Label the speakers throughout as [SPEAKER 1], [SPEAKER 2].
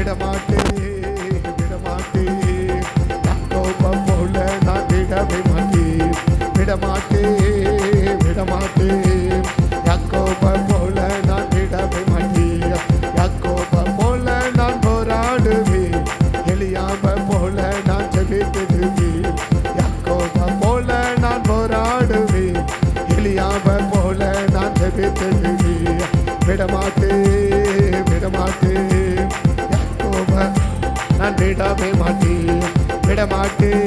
[SPEAKER 1] விடமாட்டேன் யாக்கோபை போல நான் விடவே மாட்டேன். விடமாட்டேன் யாக்கோபை போல நான் விடவே மாட்டேன். யாக்கோபை போல நான் போராடுவேன். எலியாவை போல நான் ஜெபித்திடுவேன். யாக்கோபை போல நான் போராடுவேன். எலியாவை போல நான் ஜெபித்திடுவேன். விடமாட்டேன் யாக்கோபை நான் விடவே மாட்டேன். விடமாட்டேன்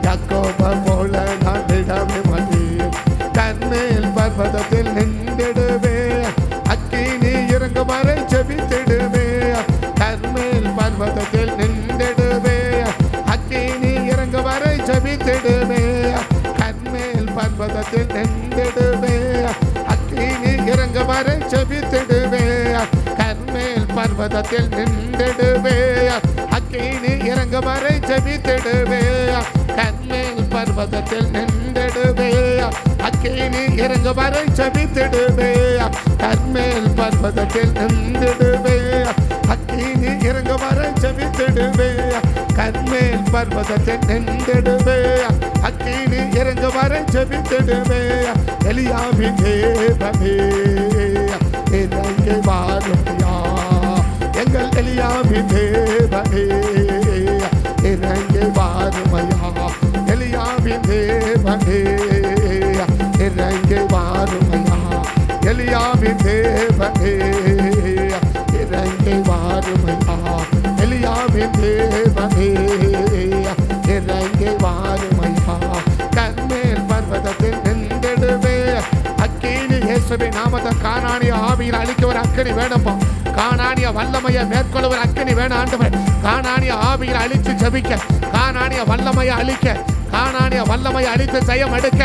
[SPEAKER 1] யாக்கோபை போல நான் விடவே மாட்டேன். கர்மேல் பர்வதத்தில் நின்றிடுவேன். அக்கினி இறங்கும் வரை ஜெபித்திடுவேன். கர்மேல் பர்வதத்தில் நின்றிடுவேன். அக்கினி இறங்கும் வரை ஜெபித்திடுவேன். கர்மேல் பர்வதத்தில் நின்றிடுவேன். அக்கினி இறங்கும் வரை ஜெபித்திடுவேன். கர்மேல் பர்வதத்தில் நின்றிடுவேன். அக்கினி இறங்கும் வரை ஜெபித்திடுவேன். கர்மேல் பர்வதத்தில் நின்றிடுவேன். அக்கினி இறங்கும் வரை ஜெபித்திடுவேன். கர்மேல் பர்வதத்தில் நின்றிடுவேன். அக்கினி இறங்கும் வரை ஜெபித்திடுவேன். கர்மேல் பர்வதத்தில் நின்றிடுவேன். அக்கினி இறங்கும் வரை ஜெபித்திடுவேன். எலியாவின் தேவனே இறங்கி வாருமையா. எங்கள் எலியாவின் தேவனே இறங்கி வாருமையா. எலியாவின் தேவனே இறங்கி வாருமையா. எலியாவின் தேவனே இறங்கி வாருமையா. எலியாவின் தேவனே இறங்கி வாருமையா. கர்மேல் பர்வதத்தில் நின்றிடுவே. அக்கினி இயேசுவின் நாமத்தை கானானிய ஆவியில் அழிக்க ஒரு அக்கினி வேணும்பா. கானானிய வல்லமையை மேற்கொள்ள ஒரு அக்கினி வேணும் ஆண்டவரே. கானானிய ஆவியில் அழித்து ஜெபிக்க, கானானிய வல்லமையை அழிக்க, கானானிய வல்லமையை அழித்து ஜெயம் எடுக்க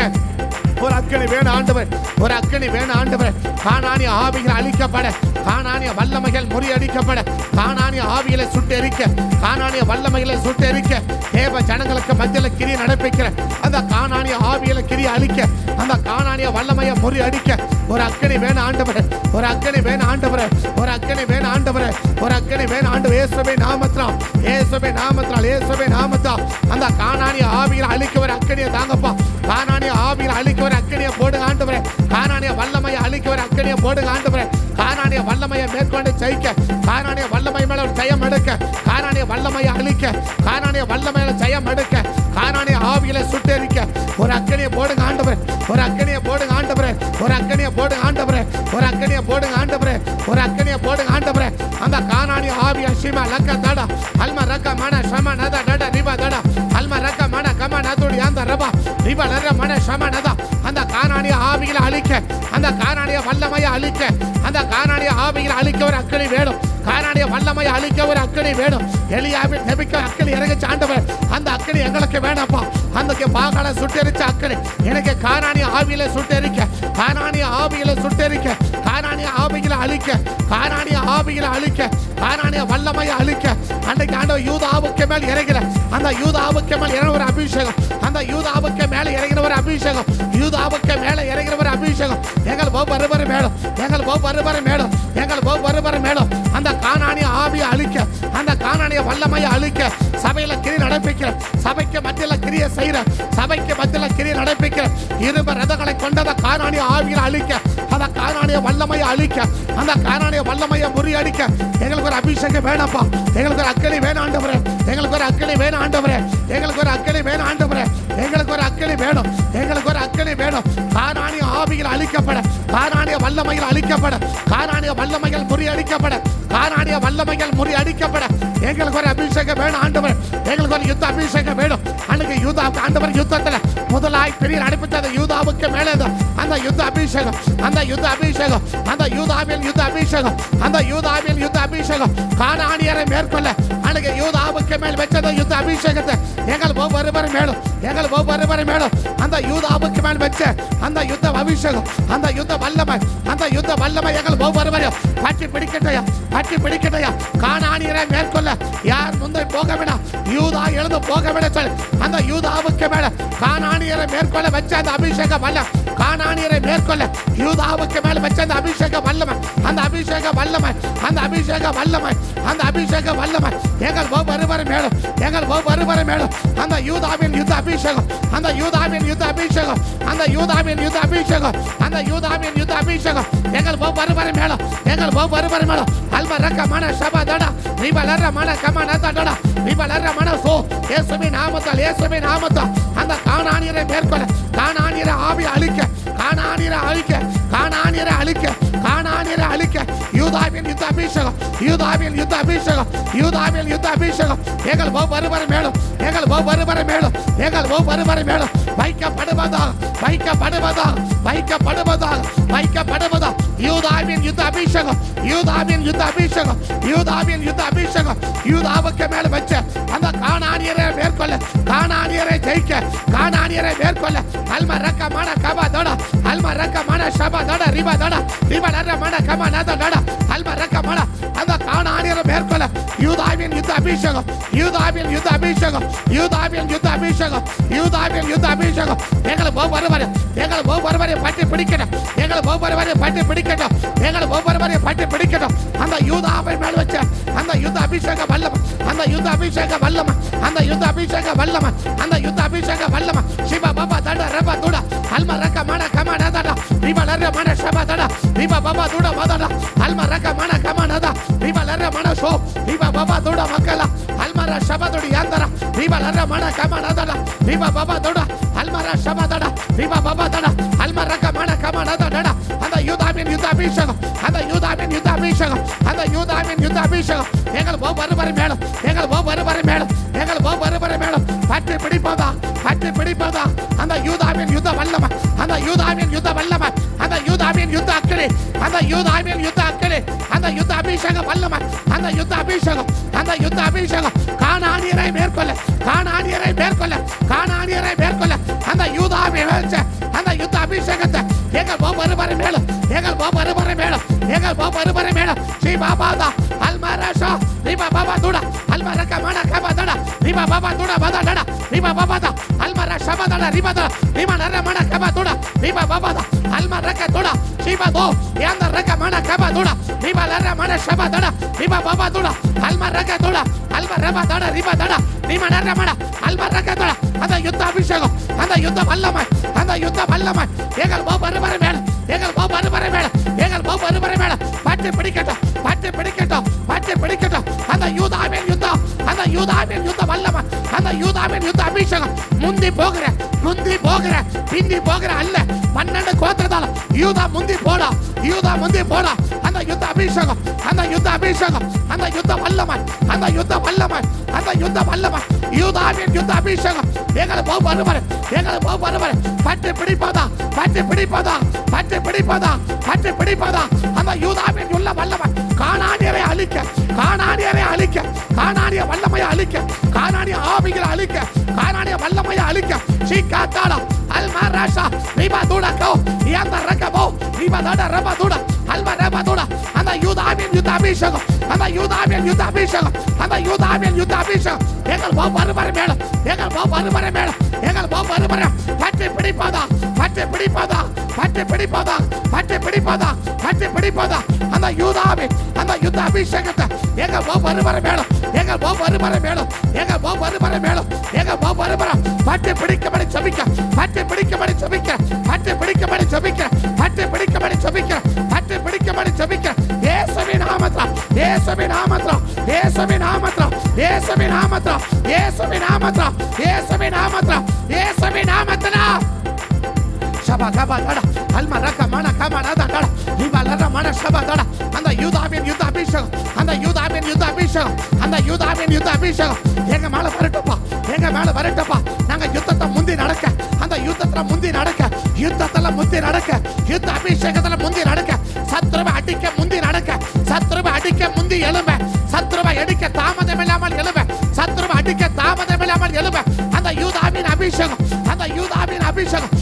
[SPEAKER 1] ஒரு அக்கினி வேணும் ஆண்டவர். ஒரு அக்கினி வேணும் ஆண்டவர். கானானிய ஆவிகள் அழிக்கப்பட, கானானிய வல்லமைகள் முறியடிக்கப்பட, கானானிய ஆவிகளை சுட்டெரிக்க, கானானிய வல்லமைகளை சுட்டெரிக்க, தேவ ஜனங்களுக்கு மத்தியில் கிரியை நடப்பிக்கிற அந்த கானானிய ஆவிகளை கிரியை அழிக்க, அந்த கானானிய வல்லமையை முறியடிக்க ஒரு அக்கினி வேணும் ஆண்டவர். ஒரு அக்கினி வேணும் ஆண்டவர். ஒரு அக்கினி வேணும் ஆண்டவர். ஒரு அக்கினி வேணும் ஆண்டவர். இயேசுவின் நாமத்தினால், இயேசுவின் நாமத்தினால், இயேசுவின் நாமத்தால் அந்த கானானிய ஆவிகளை அழிக்க ஒரு அக்கினியை தாங்கப்பா. கானானிய ஆவிகளை அழிக்க ஒரு அக்கினியை போடுங்க ஆண்டவரே. கானானிய வல்லமையை அழிக்க ஒரு அக்கினியை போடுங்க ஆண்டவரே. கானானிய வல்லமையை மேற்கொண்டு ஜெயிக்க, கானானிய வல்லமை மேல ஒரு ஜெயம் எடுக்க, கானானிய வல்லமையை அழிக்க, கானானிய வல்லமையில ஜெயம் எடுக்க, கானானிய ஆவிகளை சுட்டெரிக்க ஒரு அக்கினியை போடுங்க ஆண்டவரே. ஒரு அக்கினியை போடுங்க ஆண்டவரே. ஒரு அக்கினியை போடுங்க ஆண்டவரே. ஒரு அக்கினியை போடுங்க ஆண்டவரே. ஒரு அக்கினியை போடுங்க ஆண்டவரே. அந்த கானானிய ஆவிய ஷிமா லக்க தடா அல்மா ரக்க மன ஷம நத டட ரிபா தடா அல்மா ரக்க மன கம நதுடி அந்த ரபா ரிபா நர மன ஷம நத அந்த கானானிய ஆவிகளை அழிக்க, அந்த கானானிய வல்லமையை அழிக்க, அந்த கானானிய ஆவிகளை அழிக்க ஒரு அக்கினி வேணும். கானானிய வல்லமையை அழிக்க ஒரு அக்கினி வேணும். எலியாவின் ஜெபிக்க அக்கினி இறங்கிச்சு ஆண்டவர். அந்த அக்கினி எங்களுக்கு வேணப்பா. அந்த பாகால சுட்டெரிச்ச அக்கினி எனக்கு கானானிய ஆவியில சுட்டெரிக்க, கானானிய ஆவியில சுட்டெரிக்க, கானானிய ஆவிகளை அழிக்க, கானானிய ஆவிகளை அழிக்க, கானானிய வல்லமையை அழிக்க. அன்றைக்கு ஆண்டவர் யூதாவுக்கு மேல் இறங்கிற அந்த யூதாவுக்கு மேல் இறங்கின ஒரு அபிஷேகம், அந்த யூதாவுக்கு மேல இறங்கின ஒரு அபிஷேகம், யூதாவுக்கு மேல இறங்கின ஒரு அபிஷேகம் எங்கள் ஒவ்வொரு மேலும், எங்கள் ஒவ்வொரு மேலும், எங்கள் ஒவ்வொரு மேலும் அந்த கானானிய ஆவியை அழிக்க, அந்த கானானிய வல்லமையை அழிக்க, சபையில கிரி நடப்பிக்கிற, சபைக்கு மத்தியில் கிரியை செய்யற, சபைக்கு மத்தியில் கிரியை நடப்பிக்கிற இருப ரதங்களை கொண்டத கானானிய ஆவியை அழிக்க, அந்த கானானிய வல்லமையை அழிக்க, அந்த கானானிய வல்லமையை முறியடிக்க எங்களுக்கு ஒரு அபிஷேகம் வேணப்பா. எங்களுக்கு ஒரு அக்கினி வேணும் ஆண்டவரே. எங்களுக்கு ஒரு அக்கினி வேணும் ஆண்டவரே. எங்களுக்கு ஒரு அக்கினி வேணும் ஆண்டவரே. எங்களுக்கு ஒரு அக்கினி வேணும். எங்களுக்கு ஒரு அக்கினி வேணும். கானானிய ஆவிகள் அழிக்கப்பட, கானானிய வல்லமைகள் அழிக்கப்பட, கானானிய வல்லமைகள் முறியடிக்கப்பட, கானானிய வல்லமைகள் முறியடிக்கப்பட எங்களுக்கு ஒரு அபிஷேகம் வேணும் ஆண்டவர். எங்களுக்கு ஒரு யுத்த அபிஷேகம் வேணும். அன்னைக்கு யூதாவுக்கு ஆண்டவர் யுத்தத்துல முதலாய் பெரிய அனுப்பிச்ச அந்த யூதாவுக்கு மேலே அந்த யுத்த அபிஷேகம், அந்த யுத்த அபிஷேகம், அந்த யூதாவில் யுத்த அபிஷேகம், அந்த யூதாவில் யுத்த அபிஷேகம் கானானியரை மேற்கொள்ள அன்னைக்கு யூதாவுக்கு மேல் வச்ச யுத்த அபிஷேகத்தை எங்கள் ஒவ்வொரு மேலும், எங்கள் ஒவ்வொரு மேலும் அந்த யூதாவுக்கு மேல் வச்ச அந்த யுத்த அபிஷேகம், அந்த யுத்த வல்லமை, அந்த யுத்த வல்லமை எங்கள் ஒவ்வொருவரையும் பற்றி பிடிக்கட்டையா, பற்றி பிடிக்கட்டையா. கானானியரை மேற்கொள்ள யார் முந்தை போக விட, யூதா எழுந்து போக விட சொல்லி அந்த யூதாவுக்கு மேல கானானியரை மேற்கொள்ள வச்ச அந்த அபிஷேக வல்லம், கானானியரை மேற்கொள்ள யூதாவுக்கு மேல வச்ச அந்த அபிஷேக வல்லமை, அந்த அபிஷேக வல்லமை, அந்த அபிஷேக வல்லமை, அந்த அபிஷேக வல்லமை எங்கள் ஒவ்வொருவரை மேலும், எங்கள் ஒவ்வொருவரை மேலும் அந்த யூதாவின் யுத்த அபிஷேகம், அந்த யூதாவின் யுத்த அபிஷேகம், அந்த யூதாவின் யுத்த அபிஷேகம், அந்த யூதாவின் யுத்த அபிஷேகம் எங்கள் ஒவ்வொருவரை மேலும், எங்கள் ஒவ்வொருவரை மேலும். அல்பரக்க மன சபதடா விபலர மன கமனதடா விபலர மன சோ இயேசுவின் நாமத்தால், இயேசுவின் நாமத்தால் அந்த கானானியரை மேற்கொள்ள, கானானியரை ஆவி அழிக்க, கானானியரை அழிக்க, கானானியரை அழிக்க, கானானியரை அழிக்க யூதாவின் யுத்த அபிஷேகம், யூதாவின் யுத்த அபிஷேகம், யூதாவின் யுத்த அபிஷேகம் எங்கள் ஒவ்வொருவரை மேலும், எங்கள் ஒவ்வொருவரை மேலும், எங்கள் ஒவ்வொருவரை மேலும் வைக்கப்படுவதாக, வைக்கப்படுவதாக, வைக்கப்படுவதாக, வைக்கப்படுவதாக. யூதாவின் யுத்த அபிஷேகம், யூதாவின் யுத்த அபிஷேகம், யூதாவின் யுத்த அபிஷேகம் யூதாவுக்கு மேல வச்ச அந்த கானானியரை மேற்கொள்ள, கானானியரை ஜெயிக்க, கானானியரை மேற்கொள்ள அல்மரக்க மன கபதட, அல்மரக்க மன சபதட ரிபதட ரிபலர மன கமனதட அல்மரக்க மன அந்த கானானியரை மேற்கொள்ள யூதாவின் யுத்த அபிஷேகம், யூதாவின் யுத்த அபிஷேகம், யூதாவின் யுத்த அபிஷேகம், யூதாவின் யுத்த அபிஷேகம் எங்களை ஒவ்வொருவரை, எங்களை ஒவ்வொருவரை பற்றி பிடிக்கணும், எங்களை ஒவ்வொருவரை பற்றி பிடிக்கட்டும், எங்களை ஒவ்வொருவரை பற்றி பிடிக்கட்டும். அந்த யூதாவை மேல் வச்ச அந்த யுத்த அபிஷேக வல்லமை, அந்த யுத்த அபிஷேக வல்லமை, அந்த யுத்த அபிஷேக வல்லமை, அந்த யுத்த அபிஷேக வல்லமை சிவ பாபா தட ரப துட அல்மரக்க மன கமனதட விபலர மன சபதட விப பாபா துட மதட அல்மரக்க மன கமனத விபலர மன சோ விப பாபா துட மக்கள அல்மர சபதுடி யாந்தர விபலர மன கமனதட விப பாபா துட அல்மர சபதட விப பாபா தட அல்மரக்க மன கமனதட அந்த யூதாவின் யுத்த அபிஷேகம், அந்த யூதாவின் யுத்த அபிஷேகம், அந்த யூதாவின் யுத்த அபிஷேகம் எங்கள் ஒவ்வொருவரை மேலும், எங்கள் ஒவ்வொருவரை மேலும், எங்கள் ஒவ்வொருவரை மேலும் பற்றி பிடிப்பதா, பற்றி பிடிப்பதா அந்த யூதாவின் யுத்த வல்லமை, அந்த யூதாவின் யுத்த வல்லமை, அந்த யூதாவின் யுத்த அக்கினி, அந்த யூதாவின் யுத்த அக்கினி, அந்த யுத்த அபிஷேக வல்லமை, அந்த யுத்த அபிஷேகம், அந்த யுத்த அபிஷேகம் கானானியரை மேற்கொள்ள, கானானியரை மேற்கொள்ள, கானானியரை மேற்கொள்ள அந்த யூதாவை வச்ச அந்த யுத்த அபிஷேகத்தை எங்கள் ஒவ்வொருவரை மேலும், எங்கள் ஒவ்வொருவரை மேலும், எங்கள் ஒவ்வொருவரை மேலும் ஸ்ரீ பாபாதா அல்மரஷா ரிபா பாபா துட அல்மரக்க மன கபதட ரிபா பாபா துட பதடட ரிபா பாபாதா அல்மர சபதட ரிபதட ரிமா நர மன கபதுட ரிபா பாபாதா அல்மரக்க துட ஸ்ரீபா தோ யந்த ரக்க மன கபதுட ரிபா லர மன சபதட ரிபா பாபா துட அல்மரக்க துட அல்மரப தட ரிபா தட ரிமா நர மன அல்மரக்க துட அந்த யுத்த அபிஷேகம், அந்த யுத்த வல்லமை, அந்த யுத்த வல்லமை எங்கள் ஒவ்வொருவரை மேலும், எங்கள் ஒவ்வொருவரை மேலும், எங்கள் ஒவ்வொருவரை மேலும் பற்றி பிடிக்கட்டும், பற்றி பிடிக்கட்டும், பற்றி பிடிக்கட்டும். அந்த யூதாவின் யுத்தம், அந்த யூதாவின் யுத்த வல்லமை, அந்த யூதாவின் யுத்த அபிஷேகம் முந்தி போகிற, முந்தி போகிற, பிந்தி போகிற அல்ல. 12 கோத்திரத்தால யூதா முந்தி போடா, யூதா முந்தி போடா. அந்த யுத்த அபிஷேகம், அந்த யுத்த அபிஷேகம், அந்த யுத்த வல்லமை, அந்த யுத்த வல்லமை, அந்த யுத்த வல்லமை யூதாவின் யுத்த அபிஷேகம் எங்களை ஒவ்வொருவரை, எங்களை ஒவ்வொருவரை பற்றி பிடிப்பதா, பற்றி பிடிப்பதா, பற்றி பிடிப்பதா, பற்றி பிடிப்பதா அந்த யூதாவின் உள்ள வல்லமை கானானியரை அழிக்க, கானானியரை அழிக்க, கானானிய வல்லமையை அழிக்க, கானானிய ஆவிகளை அழிக்க, கானானிய வல்லமையை அழிக்க. சீக்காத்தாடா அல்மராஷா ரிபா துடகோ யந்த ரகபோ ரிபா தட ரபா துட அல்மா ரபா துட அந்த யூதாவின் யுத்த அபிஷேகம், அந்த யூதாவின் யுத்த அபிஷேகம், அந்த யூதாவின் யுத்த அபிஷேகம் எங்கள் ஒவ்வொருவரை மேலும், எங்கள் ஒவ்வொருவரை மேலும், எங்கள் ஒவ்வொருவரை பற்றி பிடிப்பதா, பற்றி பிடிப்பதா, பற்றி பிடிப்பதா, பற்றி பிடிப்பதா, பற்றி பிடிப்பதா அந்த யூதாவின் அந்த யுத்த அபிஷேகத்தை எங்கள் ஒவ்வொருவரை மேலும், எங்கள் ஒவ்வொருவரை மேலும், எங்கள் ஒவ்வொருவரை மேலும், எங்கள் ஒவ்வொருவரை பற்றி பிடிக்கப்படி ஜெபிக்க, பற்றி பிடிக்கப்படி ஜெபிக்க, பற்றி பிடிக்கப்படி ஜெபிக்க, பற்றி பிடிக்கப்படி ஜெபிக்க, பற்றி பிடிக்கப்படி ஜெபிக்க. இயேசுவின் நாமத்தில், இயேசுவின் நாமத்தில், இயேசுவின் நாமத்தில், இயேசுவின் நாமத்தில், இயேசுவின் நாமத்தில், இயேசுவின் நாமத்தில், இயேசுவின் நாமத்தில் சபகபதடா அல்மரக மன கமனதடா இவலர மன சபதடா அந்த யூதாவின் யுத்த அபிஷேகம், அந்த யூதாவின் யுத்த அபிஷேகம், அந்த யூதாவின் யுத்த அபிஷேகம் எங்க மேல வரட்டுப்பா, எங்க மேல வரட்டுப்பா. நாங்க யுத்தத்தை முந்தி நடக்க, அந்த யுத்தத்துல முந்தி நடக்க, யுத்தத்துல முந்தி நடக்க, யுத்த அபிஷேகத்துல முந்தி நடக்க, சத்ருவை அடிக்க முந்தி நடக்க, சத்ருவை அடிக்க முந்தி எழும்ப, சத்ருவை அடிக்க தாமதம் இல்லாமல் எழும்ப, சத்ருவை அடிக்க தாமதம் இல்லாமல் எழும்ப. அந்த யூதாவின் அபிஷேகம், அந்த யூதாவின் அபிஷேகம்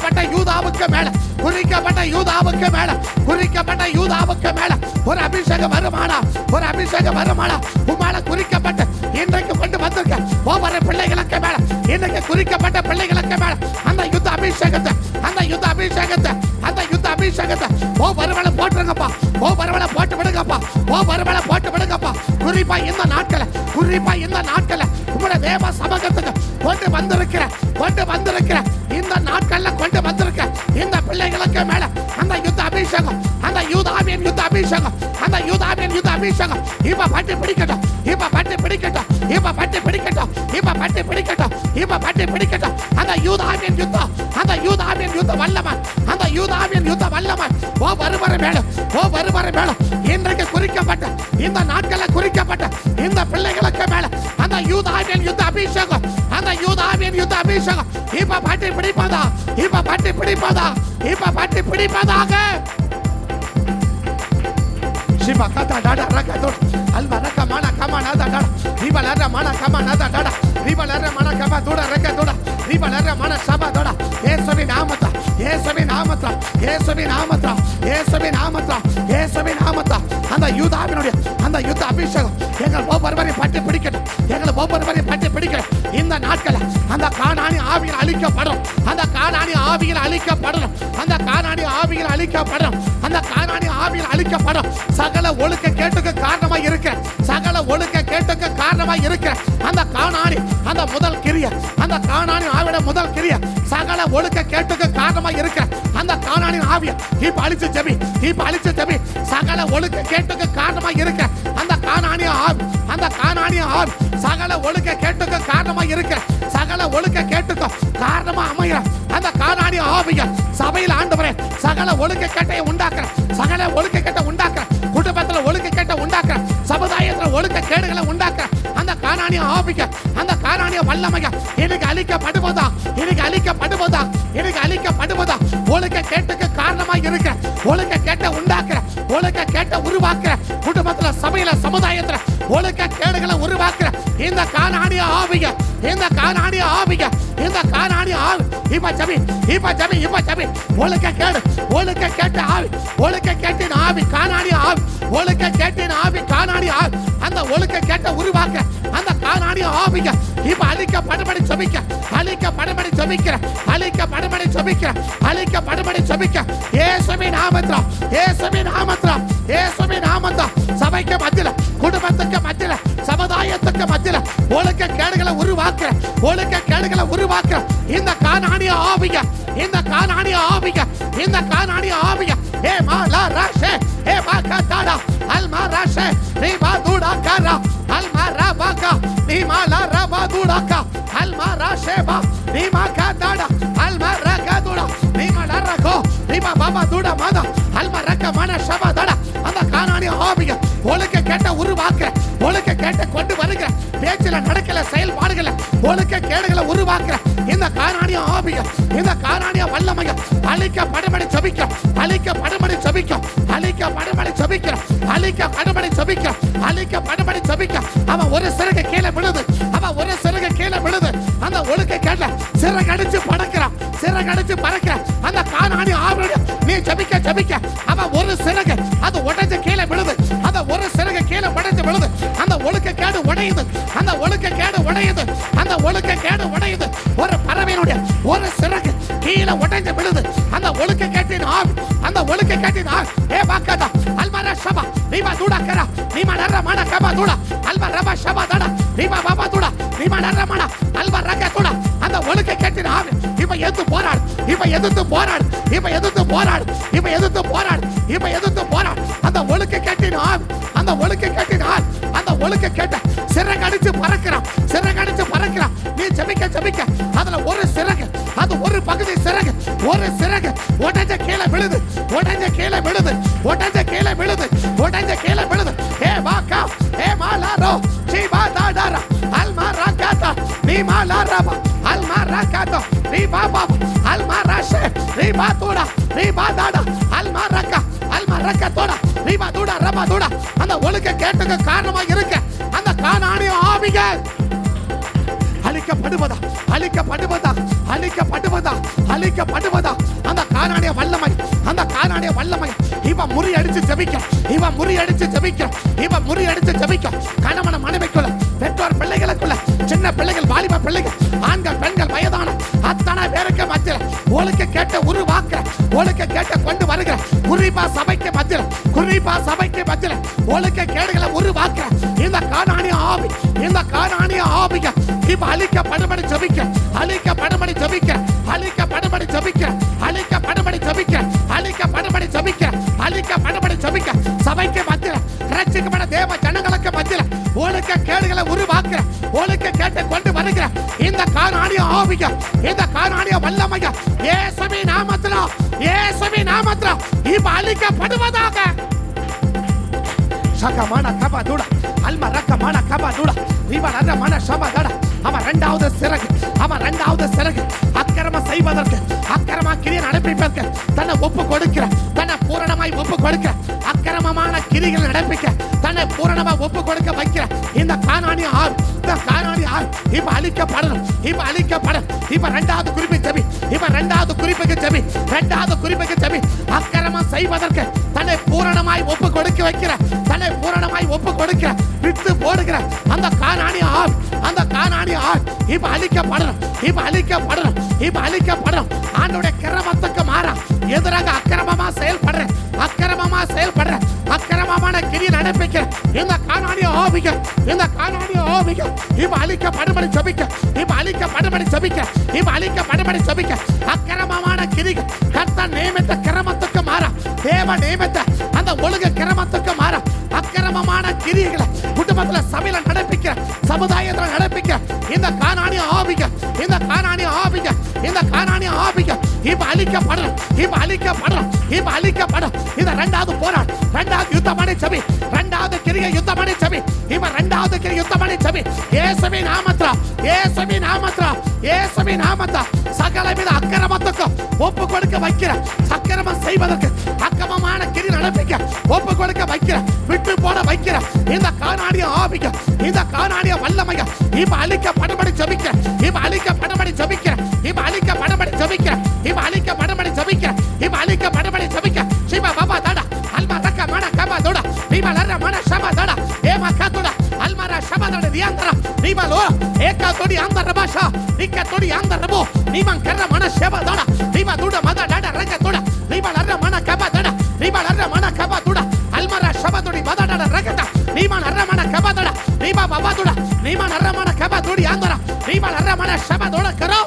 [SPEAKER 1] குறிக்கப்பட்ட யூதாவுக்கு மேல, குறிக்கப்பட்ட யூதாவுக்கு மேல, குறிக்கப்பட்ட யூதாவுக்கு மேல ஒரு அபிஷேகம் வருமானா, ஒரு அபிஷேகம் வருமானா. உமால குறிக்கப்பட்ட இன்றைக்கு கொண்டு வந்திருக்க ஒவ்வொரு பிள்ளைகளுக்கு மேல, இன்றைக்கு குறிக்கப்பட்ட பிள்ளைகளுக்கு மேல அந்த யுத்த அபிஷேகத்தை, அந்த யுத்த அபிஷேகத்தை, அந்த யுத்த அபிஷேகத்தை ஒவ்வொருவரை போட்டுருங்கப்பா, ஒவ்வொருவரை போட்டு விடுங்கப்பா, ஒவ்வொருவரை போட்டு விடுங்கப்பா. குறிப்பா இந்த நாட்களை, குறிப்பா இந்த நாட்களை உங்களுடைய தேவ சமூகத்துக்கு கொண்டு வந்திருக்கிற இந்த நாட்கள்ல கொண்டு வந்திருக்க இந்த பிள்ளைகளுக்கு மேல அந்த யுத்த அபிஷேகம், அந்த யூதாவின் யுத்த அபிஷேகம், அந்த யூதாவின் யுத்த அபிஷேகம் இப்ப பட்டி பிடிக்கட்டும், இப்ப பட்டி பிடிக்கட்டும், இப்ப பட்டி பிடிக்கட்டும், இப்ப பட்டி பிடிக்கட்டும், இப்ப பட்டி பிடிக்கட்டும். அந்த யூதாவின் யுத்தம், அந்த யூதாவின் யுத்த வல்லமை, அந்த யூதாவின் யுத்த வல்லமை ஓ வருவரை மேலும், ஓ வருவரை மேலும் இன்றைக்கு குறிக்கப்பட்ட இந்த நாட்களை குறிக்கப்பட்ட இந்த பிள்ளைகளுக்கு மேல அந்த யூதாவின் யுத்த அபிஷேகம், அந்த யூதாவின் யுத்த அபிஷேகம் இப்ப பட்டி பிடிப்பதா, இப்ப பட்டி பிடிப்பதா, இப்ப பட்டி பிடிப்பதாக. Shiba kata dada raka dot alba raka mana kama nada dada riba lara mana kama nada dada riba lara mana kama doda raka doda riba lara mana saba doda Yesuவின் நாமத்தா, இயேசுவின் நாமத்தா, இயேசுவின் நாமத்தா, இயேசுவின் நாமத்தா, இயேசுவின் நாமத்தா. அந்த யூதாவினுடைய அந்த யுத்த அபிஷேகம் எங்கள் ஒவ்வொருவரையும் பட்டி பிடிக்கட்டும், எங்கள் ஒவ்வொருவரையும் பட்டி பிடிக்கட்டும். இந்த நாட்கள் அந்த கானானி ஆவியில் அழிக்கப்படும், அந்த கானானி ஆவியில் அழிக்கப்படும், அந்த கானானி ஆவியில் அழிக்கப்படும், அந்த கானானி ஆவியில் அழிக்கப்படும். சகல ஒழுக்க கேட்டுக்கு காரணமாய் இருக்கிற, சகல ஒழுக்க கேட்டுக்கு காரணமாய் இருக்கிற அந்த கானானி, அந்த முதல் கிரிய, அந்த கானானி ஆவியோட முதல் கிரிய சகல ஒழுக்க கேட்டுக்கு காரணமாய் இருக்கிற அந்த கானானி ஆவிய இப்ப அழிச்சு ஜெபி, இப்ப அழிச்சு ஜெபி. சகல ஒழுக்க கேட்டுக்கு காரணமாய் இருக்கிற அந்த கானானி ஆவி, அந்த கானானி ஆவி சகல ஒழுக்க கேட்டுக்கு காரணமாய் இருக்கிற, சகல ஒழுக்க கேட்டுக்கு காரணமா அமைகிற அந்த கானானி ஆவிய சபையில் ஆண்டவரே சகல ஒழுக்க கேட்டை உண்டாக்குற, சகல ஒழுக்க கேட்ட உண்டாக்குற, குடும்பத்துல ஒழுக்க கேட்ட உண்டாக்குற, சமுதாயத்துல ஒழுக்க கேடுகளை உண்டாக்குற அந்த கானானி ஆவிக, அந்த கானானிய வல்லமைய எனக்கு அழிக்கப்படுவதா, எனக்கு அழிக்கப்படுவதா, எனக்கு அழிக்கப்படுவதா. ஒழுக்க கேட்டுக்கு காரணமாய் இருக்கிற, ஒழுக்க கேட்ட உண்டாக்குற, ஒழுக்க கேட்ட உருவாக்குற, குடும்பத்துல சபையில சமுதாயத்துல ஒழுக்க கேடுகளை உருவாக்குற இந்த கானானிய ஆவிக, இந்த கானானிய ஆவிக, இந்த கானானிய ஆவி இப்ப ஜெபி, இப்ப ஜெபி, இப்ப ஜெபி. ஒழுக்க கேடு, ஒழுக்க கேட்ட ஆவி, ஒழுக்க கேட்டின் ஆவி கானானிய ஆவி, ஒழுக்க கேட்டின் ஆவி கானானிய ஆவி அந்த ஒழுக்க கேட்ட உருவாக்குற அந்த கானானிய ஆவிக இப்ப அழிக்கப்படும்படி ஜெபிக்க, அழிக்கப்படும்படி ஜெபிக்கிற, அழிக்கப்படும்படி ஜெபிக்கிற, அழிக்கப்படும்படி ஜெபிக்க. இயேசுவின் நாமத்தில, இயேசுவின் நாமத்தில, இயேசுவின் நாமத்தில சபைக்கு மத்தியில, குடும்பத்துக்கு மத்தியில, சமுதாயத்துக்கு மத்தியில ஒழுக்க கேடுகளை உருவாக்குற, ஒழுக்க கேடுகளை உருவாக்குற இந்த கானானிய ஆவிக, இந்த கானானிய ஆவிக, இந்த கானானிய ஆவிக ஏ மாலா ராஷே ஏ பாக்கா தாடா அல்மா ராஷே நீ பாதுடா கரா அல்மா ராபாகா நீ மாலா ராபாதுடாக்கா அல்மா ராஷே பா நீ மாக்கா தாடா அல்மா ராகா துடா நீ மாலா ரகோ நீ பாபா துடா மாதா அல்மா ரக்க மன ஷபா தாடா அந்த கானானிய ஆவிக ஒழுக்க கேட்ட உருவாக்குற, ஒழுக்க கேட்ட கொண்டு வருகிற, பேச்சில நடக்கல செயல்பாடுகள ஒழுக்க கேடுகளை உருவாக்குற இந்த கானானிய ஆவிக, இந்த கானானிய வல்லமைய அழிக்கப்படும்படி ஜெபிக்க, அழிக்கப்படும்படி ஜெபிக்க, அழிக்கப்படும்படி ஜெபிக்க, அழிக்கப்படும்படி ஜெபிக்க, அழிக்கப்படும்படி ஜெபிக்க. அவன் ஒரு சிறகு கீழே விழுது, அவன் ஒரு சிறகு கீழே விழுது. அந்த ஒழுக்க கேட்ட சிறகடிச்சு பறக்கிறான், சிறகடிச்சு பறக்கிற அந்த கானானிய ஆவியோட நீ ஜெபிக்க ஜெபிக்க அவன் ஒரு சிறகு அது உடைஞ்சு கீழே விழுது, அந்த ஒரு சிறகு கீழே உடைஞ்சு விழுது. அந்த ஒழுக்க கேடு உடையுது, அந்த ஒழுக்க கேடு உடையுது, அந்த ஒழுக்க கேடு உடையுது. ஒரு பறவையினுடைய ஒரு சிறகு கீழே உடைஞ்சு விழுது. அந்த ஒழுக்க கேட்டின் ஆவி, அந்த ஒழுக்க கேட்டின் ஆவி ஏ பாக்கதா அல்மர ஷபா நீமா தூடா கரா நீமா நர மன கபா தூடா அல்ம ரபா ஷபா தடா நீமா பாபா தூடா நீமா நர மன அல்ம ரக தூடா. அந்த ஒழுக்க கேட்டின் ஆவி இப்ப எதிர்த்து போராடு, இப்ப எதிர்த்து போராடு, இப்ப எதிர்த்து போராடு, இப்ப எதிர்த்து போராடு, இப்ப எதிர்த்து போராடு. அந்த ஒழுக்க கேட்டின் ஆவி, அந்த ஒழுக்க கேட்டின் ஆவி, அந்த ஒழுக்க கேட்ட சிறகடிச்சு பறக்கிறான், சிறகடிச்சு பறக்கிறான். நீ ஜெபிக்க ஜெபிக்க அதுல ஒரு சிறகு, அது ஒரு பகுதி சிறகு, ஒரு சிறகு உடைஞ்ச கீழே விழுது, உடைஞ்ச கீழே விழுது, உடைஞ்ச கீழே விழுது, உடைஞ்ச கீழே விழுது. ஏ பாக்கா ஏ மாலாரோ சீபா தாடாரா அல்மா ராகாதா நீ மாலாரபா அல்மா ராகாதா நீ பாபா அல்மா ராஷே நீ பாதோடா நீ பாதாடா அல்மா ரக்கா அல்மா ரக்கா தோடா நீ பாதோடா ரபா தோடா. அந்த ஒழுக்க கேட்டுக்கு காரணமாக இருக்க அந்த கானானிய ஆவிகள் அழிக்கப்படுவதா, அழிக்கப்படுவதா, அழிக்கப்படுவதா, அழிக்கப்படுவதா. அந்த கானானிய வல்லமை, அந்த கானானிய வல்லமை இவன் முறியடிச்சு ஜெபிக்க, இவன் முறியடிச்சு ஜெபிக்க, இவன் முறியடிச்சு ஜெபிக்க. கணவன மனைவிக்குள்ள, பெற்றோர் பிள்ளைகளுக்குள்ள, சின்ன பிள்ளைகள், வாலிப பிள்ளைகள், ஆண்கள் பெண்கள், வயதான அத்தனை பேருக்கு மத்தியில் ஒழுக்க கேட்ட உருவாக்குற, ஒழுக்க கேட்ட கொண்டு வருகிற, குறிப்பா சபைக்கு மத்தியில், குறிப்பா சபைக்கு மத்தியில் ஒழுக்க கேடுகளை உருவாக்குற இந்த கானானிய ஆவி, இந்த கானானிய ஆவிக இப்ப அழிக்கப்படும்படி ஜெபிக்க, அழிக்கப்படும்படி ஜெபிக்க, அழிக்கப்படும்படி ஜெபிக்க, அழிக்கப்படும்படி ஜெபிக்க, அழிக்கப்படும்படி ஜெபிக்க, அழிக்கப்படும்படி ஜெபிக்க. சபைக்கு மத்தியில், ரட்சிக்கப்பட்ட தேவ ஜனங்களுக்கு மத்தியில் ஒழுக்க கேடுகளை உருவாக்குற, ஒழுக்க கேட்டு கொண்டு வருகிற இந்த கானானிய ஆவிக, இந்த கானானிய வல்லமைய இயேசுவின் நாமத்தில, இயேசுவின் நாமத்தில இப்ப அழிக்கப்படுவதாக. சகமான கபதுட அல்மரக்கமான கபதுட இவன் மன சபதட. அவன் இரண்டாவது சிறகு, அவன் இரண்டாவது சிறகு அக்கிரம செய்வதற்கு, அக்கிரம கிரியை நடப்பிப்பதற்கு தன்னை ஒப்பு கொடுக்கிற, தன்னை பூரணமாய் ஒப்பு கொடுக்கிற, அக்கிரமமான கிரிகளை நடப்பிக்க தன்னை பூரணமாய் ஒப்பு கொடுக்க வைக்கிற இந்த கானானிய ஆவி, இந்த கானானிய ஆவி இப்ப அழிக்கப்படணும், இப்ப அழிக்கப்படும். இப்ப இரண்டாவது குறிப்பு ஜெபி, இப்ப இரண்டாவது குறிப்புக்கு ஜெபி, இரண்டாவது குறிப்புக்கு ஜெபி. அக்கிரமம் செய்வதற்கு தன்னை பூரணமாய் ஒப்பு கொடுக்க வைக்கிற, தன்னை பூரணமாய் ஒப்பு கொடுக்கிற, விட்டு போடுகிற அந்த கானானிய ஆவி, அந்த கானானிய ஆவி இப்ப அழிக்கப்படணும், இப்ப அழிக்கப்படணும், இப்ப அழிக்கப்படணும். ஆண்டவருடைய கிரமத்துக்கு மாறா எதிராக அக்கிரமமா செயல்படுற, அக்கிரமமா செயல்படுற, அக்கிரமமான கிரியை நடப்பிக்கிற இந்த கானானிய ஆவிக, இந்த கானானிய ஆவிக இப்ப அழிக்கப்படும்படி ஜெபிக்க, இப்ப அழிக்கப்படும்படி ஜெபிக்க, இப்ப அழிக்கப்படும்படி ஜெபிக்க. அக்கிரமமான கிரியை கர்த்தர் நியமித்த கிரமத்துக்கு மாறா, தேவ நியமித்த அந்த ஒழுங்கு கிரமத்துக்கு மாறா அக்கிரமமான கிரியைகளை குடும்பத்துல சபையில நடப்பிக்கிற, சமுதாயத்துல நடப்பிக்கிற இந்த கானானிய ஆவிக, இந்த கானானிய ஆவிக, இந்த கானானிய ஆவிக இப்ப அழிக்கப்படணும், இப்ப அழிக்கப்படணும், இப்ப அழிக்கப்படும். இந்த இரண்டாவது போராட்டம், இரண்டாவது யுத்தமணி சபை, இரண்டாவது கிரியை யுத்தமணி சபை, இப்ப இரண்டாவது கிரியை யுத்தமணி சபை. இயேசுவின் நாமத்தில, இயேசுவின் நாமத்தில, இயேசுவின் நாமத்தில சகலவித அக்கிரமத்துக்கு ஒப்பு கொடுக்க வைக்கிற, அக்கிரமம் செய்வதற்கு, அக்கிரமமான கிரி நடப்பிக்க ஒப்பு கொடுக்க வைக்கிற, விட்டு போட வைக்கிற இந்த கானானிய ஆவிக, இந்த கானானிய வல்லமைய இப்ப அழிக்கப்படும்படி ஜெபிக்கிற, இப்ப அழிக்கப்படும்படி ஜெபிக்கிற, இப்ப அழிக்கப்படும்படி ஜெபிக்கிற, இப்ப அழிக்கப்படும்படி ஜெபிக்கிற, இப்ப அழிக்கப்படும்படி ஜெபிக்கிற. சிவ பாபா தட அல்மா ரக்க மன கபா தட நீமா லர மன சபா தட ஏமா கதுட அல்மாரா சபா தட தியாந்தர நீமா லோ ஏகா தொடி அந்தர பாஷா நிக்க தொடி அந்தர போ நீமா கர மன சபா தட நீமா துட மத டட ரக்க தொட நீமா லர மன கபா தட நீமா லர மன கபா துட அல்மாரா சபா தொடி மத டட ரக்கத நீமா லர மன கபா தட நீமா பாபா துட நீமா லர மன கபா தொடி அந்தர நீமா லர மன சபா தட கரோ.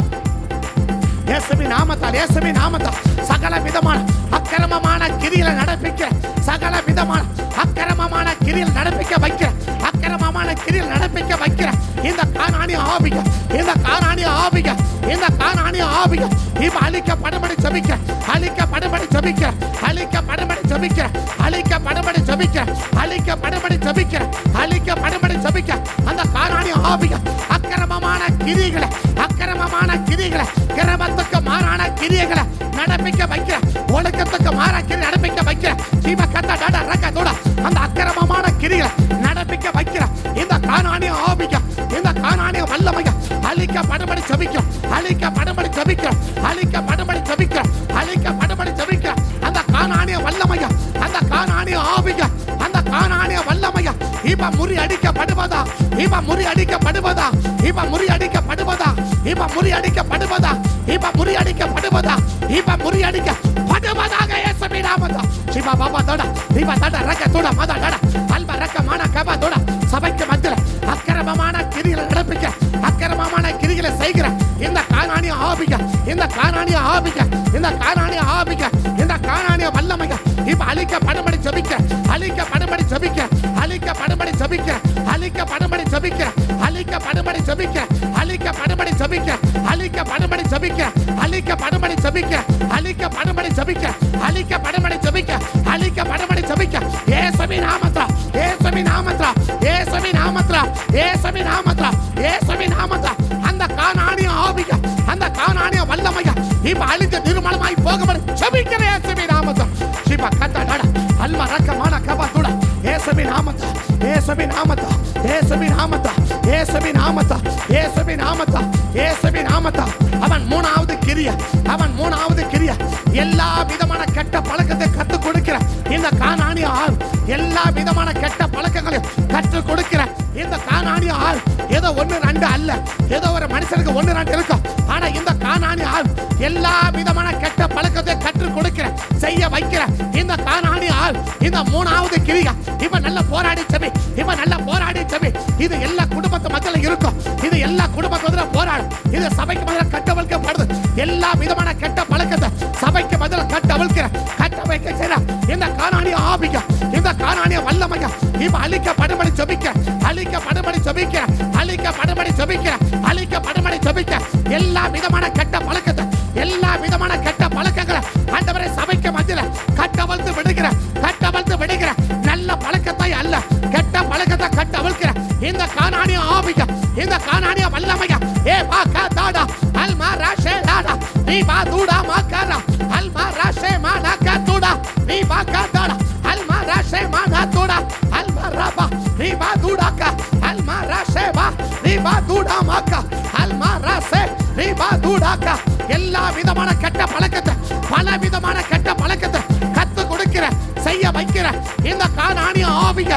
[SPEAKER 1] இயேசுவின் நாமத்தால், இயேசுவின் நாமத்தால் சகல விதமான அக்கிரமமான கிரியை நடப்பிக்கிற, சகல விதமான அக்கிரமமான கிரியை நடப்பிக்க வைக்கிற, அக்கிரமமான கிரியை நடப்பிக்க வைக்கிற இந்த கானானிய ஆவிக, இந்த கானானிய ஆவிக, இந்த கானானிய ஆவிக இப்ப அழிக்கப்படும்படி ஜெபிக்கிற, அழிக்கப்படும்படி ஜெபிக்கிற, அழிக்கப்படும்படி ஜெபிக்கிற, அழிக்கப்படும்படி ஜெபிக்கிற, அழிக்கப்படும்படி ஜெபிக்கிற, அழிக்கப்படும்படி ஜெபிக்கிற அந்த கானானிய ஆவிக அக்கிரமமான கிரிகளை, அக்கிரமமான கிரிகளை, கிரமத்துக்கு மாறான கிரியைகளை நடப்பிக்க வைக்கிற, ஒழுக்கத்துக்கு மாறா கிரி நடப்பிக்க வைக்கிற சீம கத்த டட ரக்க தோட அந்த அக்கிரமமான கிரிகளை நடப்பிக்க வைக்கிற இந்த கானானிய ஆவிக, இந்த கானானிய வல்லமைய அழிக்கப்படும்படி ஜெபிக்கிற, அழிக்கப்படும்படி ஜெபிக்கிற, அழிக்கப்படும்படி ஜெபிக்கிற, அழிக்கப்படும்படி ஜெபிக்கிற அந்த கானானிய வல்லமைய, அந்த கானானிய ஆவிக, அந்த கானானிய வல்லமைய இப்ப முறி அடிக்கப்படுவதா, இப்ப முறி அடிக்கப்படுவதா, இப்ப முறி அடிக்கப்படுவதா, இப்ப முறி அடிக்கப்படுவதா, இப்ப முறி அடிக்கப்படுவதா, இப்ப முறி அடிக்கப்படுவதாக இயேசுவின் நாமத்தில. சிவா பாபா தட தீபா தட ரக்க தோட மத டட அல்ப ரக்க மான கபா தோட. சபைக்கு மத்தியில அக்கிரமமான கிரிகளை நடப்பிக்க, அக்கிரமமான கிரிகளை செய்கிற இந்த கானானிய ஆவிக, இந்த கானானிய ஆவிக, இந்த கானானிய ஆவிக, இந்த கானானிய வல்லமைக இப்ப அழிக்கப்படும்படி ஜெபிக்கிற, அழிக்கப்படும்படி ஜெபிக்கிற, அழிக்கப்படும்படி ஜெபிக்கிற, அழிக்கப்படும்படி ஜெபிக்கிற, அழிக்கப்படும்படி ஜெபிக்கிற, அழிக்கப்படும்படி ஜெபிக்கிற, அழிக்கப்படும்படி ஜெபிக்கிற, அழிக்கப்படும்படி ஜெபிக்கிற, அழிக்கப்படும்படி ஜெபிக்கிற, அழிக்கப்படும்படி ஜெபிக்கிற, அழிக்கப்படும்படி ஜெபிக்கிற. இயேசுவின் நாமத்தில, இயேசுவின் நாமத்தில, இயேசுவின் நாமத்தில, இயேசுவின் நாமத்தில, இயேசுவின் நாமத்தில அந்த கானானிய ஆவிக, அந்த கானானிய வல்லமைய இப்ப அழித்து நிர்மலமாய் போகும்படி ஜெபிக்கிற இயேசுவின் நாமத்தில. சிவ கத்த டட அல்மா ரக்க மான கபா துட இயேசுவின் நாமத்தில, இயேசுவின் நாமத்தில, இயேசுவின் நாமத்தில, இயேசுவின் நாமத்தில, இயேசுவின் நாமத்தில, இயேசுவின் நாமத்தில. அவன் மூணாவது கிரியை. அவன் மூணாவது கிரியை, எல்லா விதமான கெட்ட பழக்கத்தை கற்றுக் கொடுக்கிற இந்த கானானிய ஆள். எல்லா விதமான கெட்ட பழக்கங்களையும் கற்றுக் கொடுக்கிற இந்த கானானிய ஆள். ஏதோ 1 2 அல்ல, ஏதோ ஒரு மனுஷனுக்கு 1 2 இருக்கும். ஆனா இந்த கானானிய ஆள் எல்லா விதமான கெட்ட பழக்கத்தை கற்றுக் கொடுக்கிற, செய்ய வைக்கிற இந்த கானானிய ஆள். இந்த மூணாவது கிரியை. இவன் நல்ல போராடி செவி, இவன் நல்ல போராடி செவி. இது எல்லா குடும்பத்து மத்தியில இருக்கும். இது எல்லா குடும்பத்துல போராடும். இது சபைக்கு பதிலாக கட்டவிழ்க்கப்படுது. எல்லா விதமான கெட்ட பழக்கத்தை சபைக்கு பதிலாக கட்டவிழ்க்கிற, கட்ட வைக்க செய்யற இந்த கானானிய ஆவிக, இந்த கானானிய வல்லமைக இப்ப அழிக்கப்படும்படி ஜெபிக்கிற, அழிக்கப்படும்படி ஜெபிக்கிற, அழிக்கப்படும்படி ஜெபிக்கிற, அழிக்கப்படும்படி ஜெபிக்கிற. எல்லா விதமான கெட்ட பழக்கத்தை, எல்லா விதமான கெட்ட பழக்கங்களை ஆண்டவரே சபைக்கு மத்தியில கட்டவிழ்த்து விடுகிற, கட்டவிழ்த்து விடுகிற. நல்ல பழக்கத்தை அல்ல, கெட்ட பழக்கத்தை கட்டவிழ்க்கிற இந்த கானானிய ஆவிக, இந்த கானானிய வல்லமைக. ஏ பாக்கா தாடா அல்மா ராஷே தாடா நீ பா தூடா மாக்காரா அல்மா ராஷே மானா காத்துடா நீ பாக்கா தாடா அல்மா ராஷே மானா தூடா அல்மா ரபா நீ பா தூடாக்கா அல்மா ராஷே பா நீ பா தூடா மாக்கா அல்மா ராஷே நீ பா தூடாக்கா. எல்லா விதமான கெட்ட பழக்கத்தை, பல விதமான கெட்ட பழக்கத்தை கத்து கொடுக்கிற, செய்ய வைக்கிற இந்த கானானிய ஆவிக,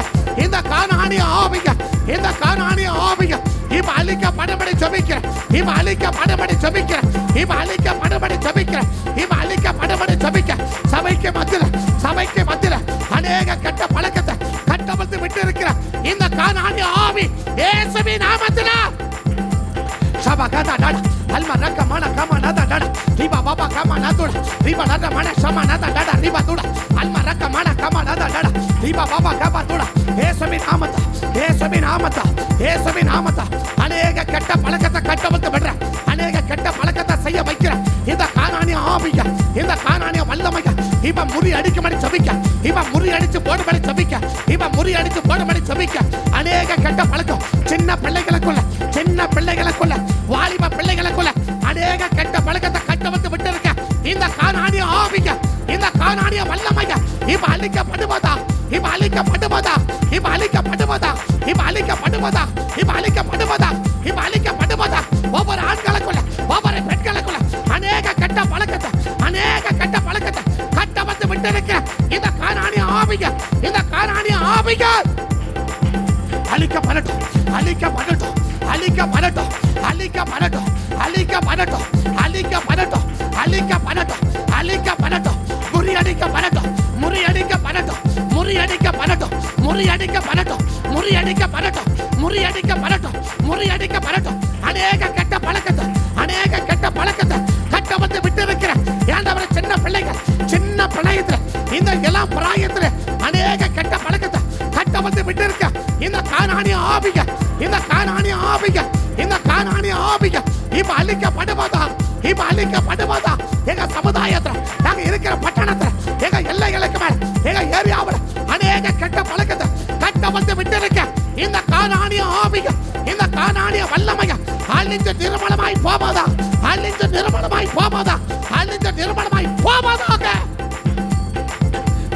[SPEAKER 1] இந்த கானானிய ஆவிக, இந்த கானானிய ஆவிக இப்ப அழிக்கப்படும்படி ஜெபிக்கிற, இப்ப அழிக்கப்படும்படி ஜெபிக்கிற, இப்ப அழிக்கப்படும்படி ஜெபிக்கிற, இப்ப அழிக்கப்படும்படி ஜெபிக்க. சபைக்கு மத்தியில, சபைக்கு மத்தியில அநேக கெட்ட பழக்கத்தை கட்டவிழ்த்து விட்டு இருக்கிற இந்த கானானிய ஆவி இயேசுவின் நாமத்தில சபகதா டாடா அல்மா ரக்க மன கம நதா டாடா ரிபா பாபா கம நதுடா ரிபா நத மன சம நதா டாடா ரிபா துடா அல்மா ரக்க மன கம நதா டாடா ரிபா பாபா கம துடா. இயேசுவின் நாமத்தில, இயேசுவின் நாமத்தில, இயேசுவின் நாமத்தில அநேக கெட்ட பழக்கத்தை கட்டவிழ்த்து விடுற, அநேக கெட்ட பழக்கத்தை செய்ய வைக்கிற இந்த கானானிய ஆவிக, இந்த கானானிய வல்லமைக இப்ப முறி அடிக்கும்படி ஜெபிக்க, இப்ப முறி அடிச்சு போடும்படி ஜெபிக்க, இப்ப முறி அடிச்சு போடும்படி ஜெபிக்க. அநேக கெட்ட பழக்கம் சின்ன பிள்ளைகளுக்குள்ள, சின்ன பிள்ளைகளுக்குள்ள, வாலிப பிள்ளைகளுக்குள்ள அநேக கெட்ட பழக்கத்தை கட்டவிழ்த்து விட்டு இருக்க இந்த கானானிய ஆவிக, இந்த கானானிய வல்லமைக இப்ப அழிக்கப்படுவதா, இப்ப அழிக்கப்படுவதா, இப்ப அழிக்கப்படுவதா, இப்ப அழிக்கப்படுவதா, இப்ப அழிக்கப்படுவதா, இப்ப அழிக்கப்படுவதா. ஒவ்வொரு ஆண்களுக்குள்ள, ஒவ்வொரு பெண்களுக்குள்ள அநேக கெட்ட பழக்கத்தை, அநேக கெட்ட பழக்கத்தை கட்டவிழ்த்து விட்டு இருக்க இந்த கானானிய ஆவிக, இந்த கானானிய ஆவிக அழிக்கப்படட்டும், அழிக்கப்படட்டும், அழிக்கப்படட்டும், அழிக்கப்படட்டும், அழிக்கப்படட்டும், அழிக்கப்படட்டும், அழிக்கப்படட்டும், அழிக்கப்படட்டும், முறியடிக்கப்படட்டும், முறியடிக்கப்படட்டும், முறியடிக்கப்படட்டும், முறியடிக்கப்படட்டும், முறியடிக்கப்படட்டும், முறியடிக்கப்படட்டும், முறியடிக்கப்படட்டும். அநேக கெட்ட பழக்கத்தை, அநேக கெட்ட பழக்கத்தை கட்டவிழ்த்து விட்டு இருக்கிற ஏண்டவர சின்ன பிள்ளைகள், சின்ன பிள்ளையத்துல, இந்த இளம் பிராயத்துல அநேக கெட்ட பழக்கத்தை கட்டவிழ்த்து விட்டு இருக்க இந்த கானானிய ஆவிக, இந்த கானானிய ஆவிக, இந்த கானானிய ஆவிக இப்ப அழிக்கப்படுவதா, இப்ப அழிக்கப்படுவதா. எங்க சமுதாயத்துல, நாங்க இருக்கிற பட்டணத்துல, எங்க எல்லைகளுக்கு மேல, எங்க ஏரியாவுல அநேக கெட்ட பழக்கத்தை கட்டவிழ்த்து விட்டு இருக்க இந்த கானானிய ஆவிக, இந்த கானானிய வல்லமைக அழிந்து நிர்மலமாய் போவதா, அழிந்து நிர்மலமாய் போவதா, அழிந்து நிர்மலமாய் போவதாக.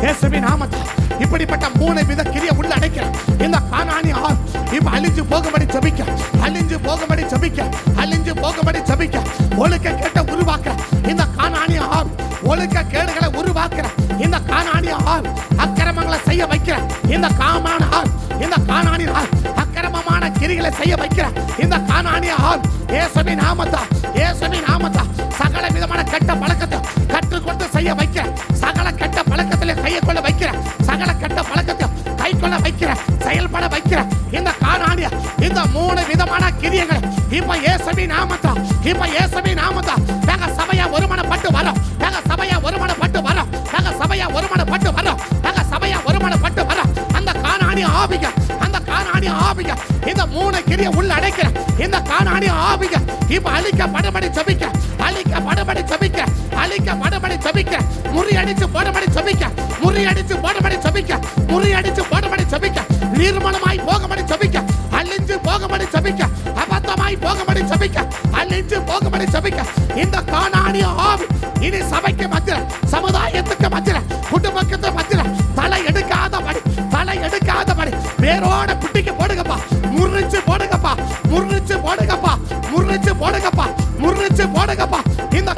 [SPEAKER 1] இயேசுவின் நாமத்தில் இப்படிப்பட்ட 3 வித கிரியை உள்ள அடைக்கிற இந்த கானானிய ஆள் இப்ப அழிஞ்சு போகும்படி ஜெபிக்க, அழிஞ்சு போகும்படி ஜெபிக்க, அழிஞ்சு போகும்படி ஜெபிக்க. ஒழுக்க கேட்ட உருவாக்குற இந்த கானானிய ஆள், ஒழுக்க கேடுகளை உருவாக்குற இந்த கானானிய ஆள், அக்கிரமங்களை செய்ய வைக்கிற இந்த காமான ஆள், இந்த கானானிய ஆள் அக்கிரமமான கிரிகளை செய்ய வைக்கிற இந்த கானானிய ஆள். இயேசுவின் நாமத்தில், இயேசுவின் நாமத்தில் சகல விதமான கெட்ட பழக்கத்தை கற்றுக்கொண்டு செய்ய வைக்கிற, சகல கெட்ட பழக்கத்திலே கையை கொள்ள வைக்கிற, சகல கெட்ட பழக்கத்தை கை கொள்ள வைக்கிற, செயல்பட வைக்கிற இந்த கானானிய இந்த 3 விதமான கிரியைகளை இப்ப இயேசுவின் நாமத்தில், இப்ப இயேசுவின் நாமத்தில் நாங்க சபையா ஒருமனப்பட்டு வரோம், நாங்க சபையா ஒருமனப்பட்டு வரோம், நாங்க சபையா ஒருமனப்பட்டு வரோம், நாங்க சபையா ஒருமனப்பட்டு வரோம். அந்த கானானிய ஆவிக, அந்த கானானிய ஆவிக இந்த 3 கிரியை உள்ள அடைக்கிற இந்த கானானிய ஆவிக இப்ப அழிக்கப்படும்படி ஜெபிக்க, அழிக்கப்படும்படி ஜெபிக்க, அழிக்கப்படும்படி ஜெபிக்க, முறியடிச்சு போடும்படி ஜெபிக்க, முறியடிச்சு போடும்படி ஜெபிக்க, முறியடிச்சு போடும்படி ஜெபிக்க, நிர்மலமாய் போகும்படி ஜெபிக்க, அழிஞ்சு போகும்படி ஜெபிக்க, அபத்தமாய் போகும்படி ஜெபிக்க, அழிஞ்சு போகும்படி ஜெபிக்க. இந்த கானானிய ஆவி இனி சபைக்கு மத்தியில, சமுதாயத்துக்கு மத்தியில, குடும்பத்துக்கு மத்தியில தலை எடுக்காதபடி, தலை எடுக்காதபடி வேரோட பிடிக்க போடுங்கப்பா, முறிச்சு போடுங்கப்பா, முறிச்சு போடுங்கப்பா, முறிச்சு போடுங்கப்பா, முறிச்சு போடுங்கப்பா. இந்த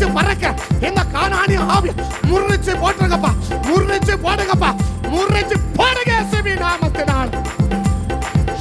[SPEAKER 1] முறிச்சு பறக்க இந்த கானானிய ஆவியை முறிச்சு போட்டுருங்கப்பா, முறிச்சு போடுங்கப்பா, முறிச்சு போடுங்க இயேசுவின் நாமத்தினால்.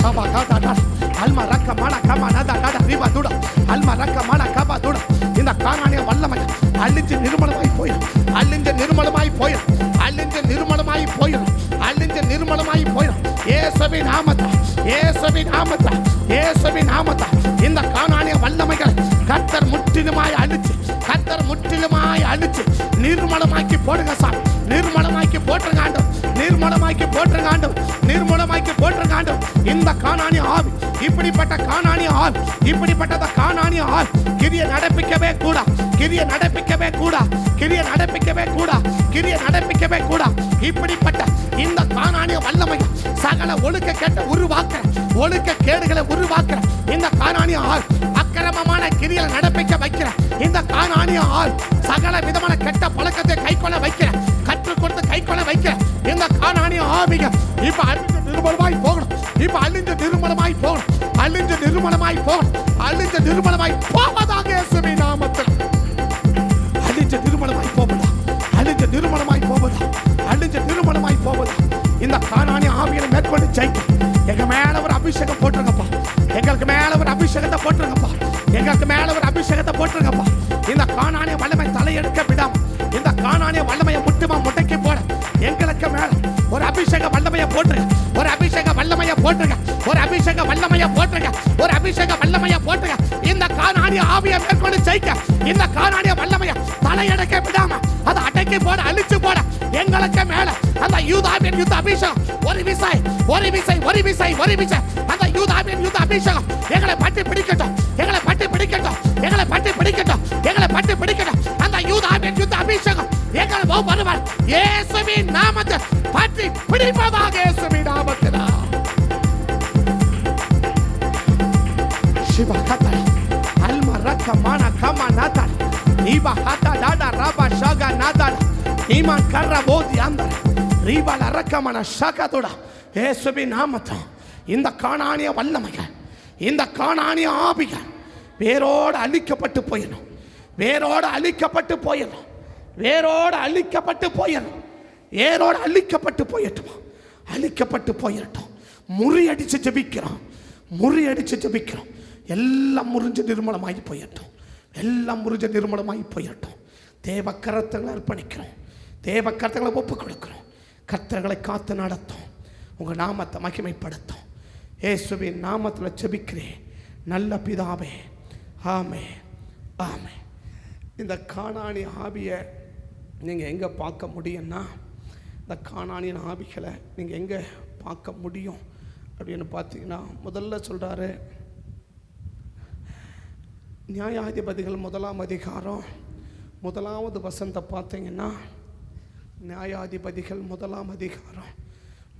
[SPEAKER 1] சபா காதா அல்மா ரக்க மன கமா நதா நட ரிபா துட அல்மா ரக்க மன கபா துட. இந்த கானானிய வல்லமை அழிஞ்சு நிர்மலமாய் போயிடும், அழிஞ்சு நிர்மலமாய் போயிடும், அழிஞ்சு நிர்மலமாய் போயிடும், அழிஞ்சு நிர்மலமாய் போயிடும். இயேசுவின் நாமத்தில், இயேசுவின் நாமத்தில், இயேசுவின் நாமத்தில் இந்த கானானிய வல்லமைகளை கர்த்தர் முற்றிலுமாய் அழிச்சு, கர்த்தர் முற்றிலுமாய் அழிச்சு நிர்மலமாக்கி போடுங்க சாமி, நிர்மலமாக்கி போட்டுருங்க ஆண்டவர், நிர்மலமாக்கி போட்டுருங்க ஆண்டவர், நிர்மலமாக்கி போட்டுருங்க ஆண்டவர். இந்த கானானிய ஆவி, இப்படிப்பட்ட கானானிய ஆவி, இப்படிப்பட்ட கானானிய ஆவி கிரியை நடப்பிக்கவே கூடா, கிரியை நடப்பிக்கவே கூடா, கிரியை நடப்பிக்கவே கூடா, கிரியை நடப்பிக்கவே கூடா. இப்படிப்பட்ட இந்த கானானிய வல்லமை சகல ஒழுக்க கேட்ட உருவாக்குற, ஒழுக்க கேடுகளை உருவாக்குற இந்த கானானிய ஆள், அக்கிரமமான கிரியை நடப்பிக்க வைக்கிற இந்த கானானிய ஆள், சகல விதமான கெட்ட பழக்கத்தை கைக்கொள்ள வைக்கிற, கற்றுக் கொடுத்து கைக்கொள்ள வைக்கிற இந்த கானானிய ஆவிக இப்ப அழிஞ்சு நிர்மலமாய் போகணும், இப்ப அழிஞ்சு நிர்மலமாய் போகணும், அழிஞ்சு நிர்மலமாய் போகணும், அழிஞ்சு நிர்மலமாய் போவதாக இயேசுவின் நாமத்தில். அழிஞ்சு நிர்மலமாய் போவதா, அழிஞ்சு நிர்மலமாய் போவதா, அழிஞ்சு நிர்மலமாய் போவதா. இந்த கானானிய ஆவியை மேற்கொண்டு ஜெயிக்கும். எங்க மேல ஒரு அபிஷேகம் போட்டுருங்கப்பா, எங்களுக்கு மேல ஒரு அபிஷேகத்தை போட்டுருங்கப்பா, எங்களுக்கு மேல ஒரு அபிஷேகத்தை போட்டுருங்கப்பா. இந்த கானானிய வல்லமை தலையெடுக்க விடாம, இந்த கானானிய வல்லமையை முட்டுமா முட்டைக்கு போட எங்களுக்கு மேல ஒரு அபிஷேக வல்லமையை போட்டுருங்க, ஒரு அபிஷேக வல்லமையை போட்டுருங்க, ஒரு அபிஷேக வல்லமையை போட்டுருங்க, ஒரு அபிஷேக வல்லமையை போட்டுருங்க. இந்த கானானிய ஆவியை மேற்கொண்டு ஜெயிக்க, இந்த கானானிய வல்லமையை தலையெடுக்க விடாம அதை அடக்கி போட, அழிச்சு போட எங்களுக்கு மேல அந்த யூதாவின் யுத்த அபிஷேகம் ஒரு விசை, ஒரு விசை, ஒரு விசை, ஒரு விசை அந்த யூதாவின் யுத்த அபிஷேகம் எங்களை பற்றி பிடிக்கட்டும், எங்களை பற்றி பிடிக்கட்டும், எங்களை பற்றி பிடிக்கட்டும், எங்களை பற்றி பிடிக்கட்டும். அந்த யூதாவின் யுத்த அபிஷேகம் எங்களை ஒவ்வொருவர் இயேசுவின் நாமத்தில் பற்றி பிடிப்பதாக இயேசுவின் நாமத்தில். சிவா கத்தா அல்மா ரக்க மான கமா நாதா நீபா ஹதா டாடா ரபா ஷாகா நாதா ஈமான் கர்ர போதி அந்த ரீபா லரக்க மன ஷகதுட இயேசுவின் நாமத்தில். இந்த கானானிய வல்லமைகள், இந்த கானானிய ஆவிகள் வேரோடு அழிக்கப்பட்டு போயிடும், வேரோடு அழிக்கப்பட்டு போயிடும், வேரோடு அழிக்கப்பட்டு போயிடும், வேரோடு அழிக்கப்பட்டு போயிட்டோம், அழிக்கப்பட்டு போயிட்டோம். முறியடிச்சு ஜெபிக்கிறோம், முறியடிச்சு ஜெபிக்கிறோம். எல்லாம் முறிஞ்சு நிர்மலமாகி போயிட்டோம், எல்லாம் முறிஞ்சு நிர்மலமாகி போயிட்டோம். தேவ கரத்தங்களை அர்ப்பணிக்கிறோம், தேவ கரத்தங்களை ஒப்பு கொடுக்கிறோம். கர்த்தர்களை காத்து நடத்தும், உங்கள் நாமத்தை மகிமைப்படுத்தும். இயேசுவின் நாமத்தில் ஜெபிக்கிறேன் நல்ல பிதாவே, ஆமே, ஆமே. இந்த கானானிய ஆவியை நீங்கள் எங்கே பார்க்க முடியும்னா, இந்த கானானிய ஆவிகளை நீங்கள் எங்கே பார்க்க முடியும் அப்படின்னு பார்த்தீங்கன்னா, முதல்ல சொல்கிறாரு நியாயாதிபதிகள் 1ஆம் அதிகாரம் 1வது வசனத்தை பார்த்தீங்கன்னா, நியாயாதிபதிகள் 1ஆம் அதிகாரம்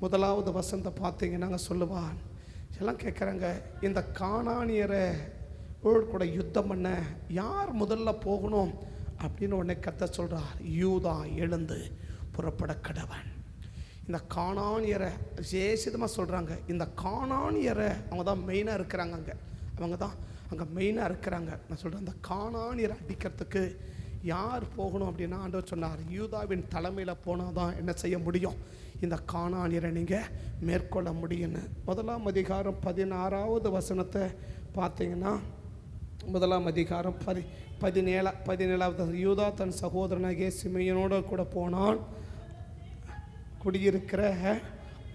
[SPEAKER 1] 1வது வசனத்தை பார்த்தீங்கன்னா சொல்லுவான், எல்லாம் கேட்குறாங்க, இந்த கானானியரை கூட யுத்தம் பண்ண யார் முதல்ல போகணும் அப்படின்னு உடனே கர்த்தர் சொல்கிறார், யூதா எழுந்து புறப்பட கடவன். இந்த கானானியரை விசேஷமாக சொல்கிறாங்க. இந்த கானானியரை அவங்க தான் மெயினாக இருக்கிறாங்க, அங்கே அவங்க தான் அங்கே மெயினாக இருக்கிறாங்க. நான் சொல்கிறேன், அந்த கானானியரை அடிக்கிறதுக்கு யார் போகணும் அப்படின்னா ஆண்டவர் சொன்னார், யூதாவின் தலைமையில் போனால் தான் என்ன செய்ய முடியும், இந்த கானானியரை நீங்கள் மேற்கொள்ள முடியும்னு. 1ஆம் அதிகாரம் 16வது வசனத்தை பார்த்தீங்கன்னா, 1ஆம் அதிகாரம் 17வது யூதா தன் சகோதரனாகிய சிமையனோடு கூட போனான், குடியிருக்கிற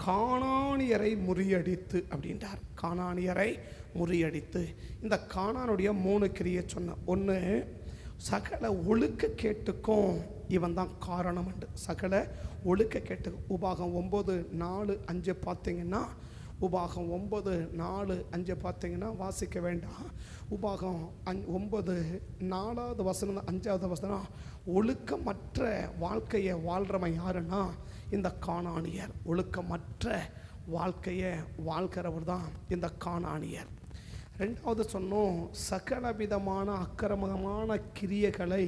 [SPEAKER 1] கானானியரை முறியடித்து அப்படின்றார். கானானியரை முறியடித்து. இந்த கானானுடைய 3 கிரியை சொன்ன, ஒன்று சகல ஒழுக்க கேட்டுக்கும் இவன் தான் காரணம் உண்டு. சகல ஒழுக்க கேட்டு உபாகம் 9:4-5 பார்த்தீங்கன்னா, உபாகம் 9:4-5 பார்த்தீங்கன்னா வாசிக்க வேண்டாம். உபாகம் 9:4வது வசனம் 5வது வசனம், ஒழுக்கமற்ற வாழ்க்கையை வாழ்கிறவன் யாருன்னா இந்த கானானியர். ஒழுக்கமற்ற வாழ்க்கையை வாழ்கிறவர் தான் இந்த கானானியர். 2வது சொன்னோம், சகல விதமான அக்கிரமமான கிரியைகளை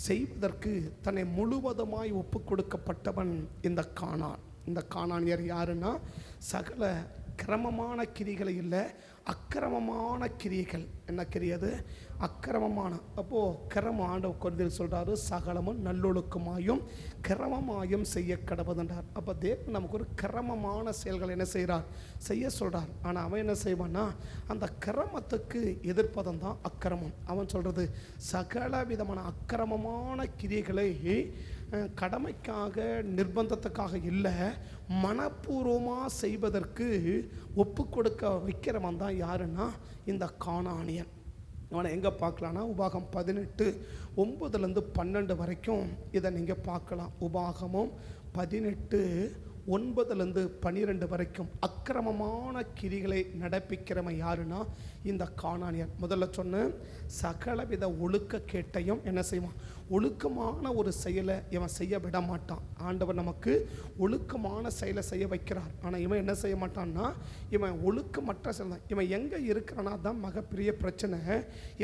[SPEAKER 1] செய்வதற்கு தன்னை முழுவதுமாய் ஒப்பு கொடுக்கப்பட்டவன் இந்த கானான். இந்த கானானியர் யாருன்னா சகல கிரமமான கிரிகளை இல்லை, அக்கிரமமான கிரியைகள்
[SPEAKER 2] என்ன கிரியை அது? அக்கிரமமான. அப்போது கிரமம் ஆண்டவர் கொரிந்தியர் சொல்கிறாரு, சகலமும் நல்லொழுக்கமாயும் கிரமமாயும் செய்ய கடவுதுன்றார். அப்போ தேவன் நமக்கு ஒரு கிரமமான செயல்கள் என்ன செய்கிறார்? செய்ய சொல்கிறார். ஆனால் அவன் என்ன செய்வான்னா, அந்த கிரமத்துக்கு எதிர்ப்பதம் தான் அக்கிரமம். அவன் சொல்கிறது சகல விதமான அக்கிரமமான கிரியைகளை கடமைக்காக நிர்பந்தத்துக்காக இல்லை, மனப்பூர்வமாக செய்வதற்கு ஒப்பு கொடுக்க வைக்கிறவன் தான் யாருன்னா இந்த கானானியன். அவனை எங்கே பார்க்கலான்னா, உபாகம் 18:9-12 வரைக்கும் இதை நீங்கள் பார்க்கலாம். உபாகமும் 18:9-12 வரைக்கும் அக்கிரமமான கிரிகளை நடப்பிக்கிறவன் யாருன்னா இந்த கானானியன். முதல்ல சொன்ன சகலவித ஒழுக்க கேட்டையும் என்ன செய்வான்? ஒழுக்கமான ஒரு செயலை இவன் செய்ய விட மாட்டான். ஆண்டவர் நமக்கு ஒழுக்கமான செயலை செய்ய வைக்கிறார். ஆனால் இவன் என்ன செய்ய மாட்டான்னா, இவன் ஒழுக்கமற்ற செயல் தான். இவன் எங்கே இருக்கிறான்னா தான் மிகப்பெரிய பிரச்சனை.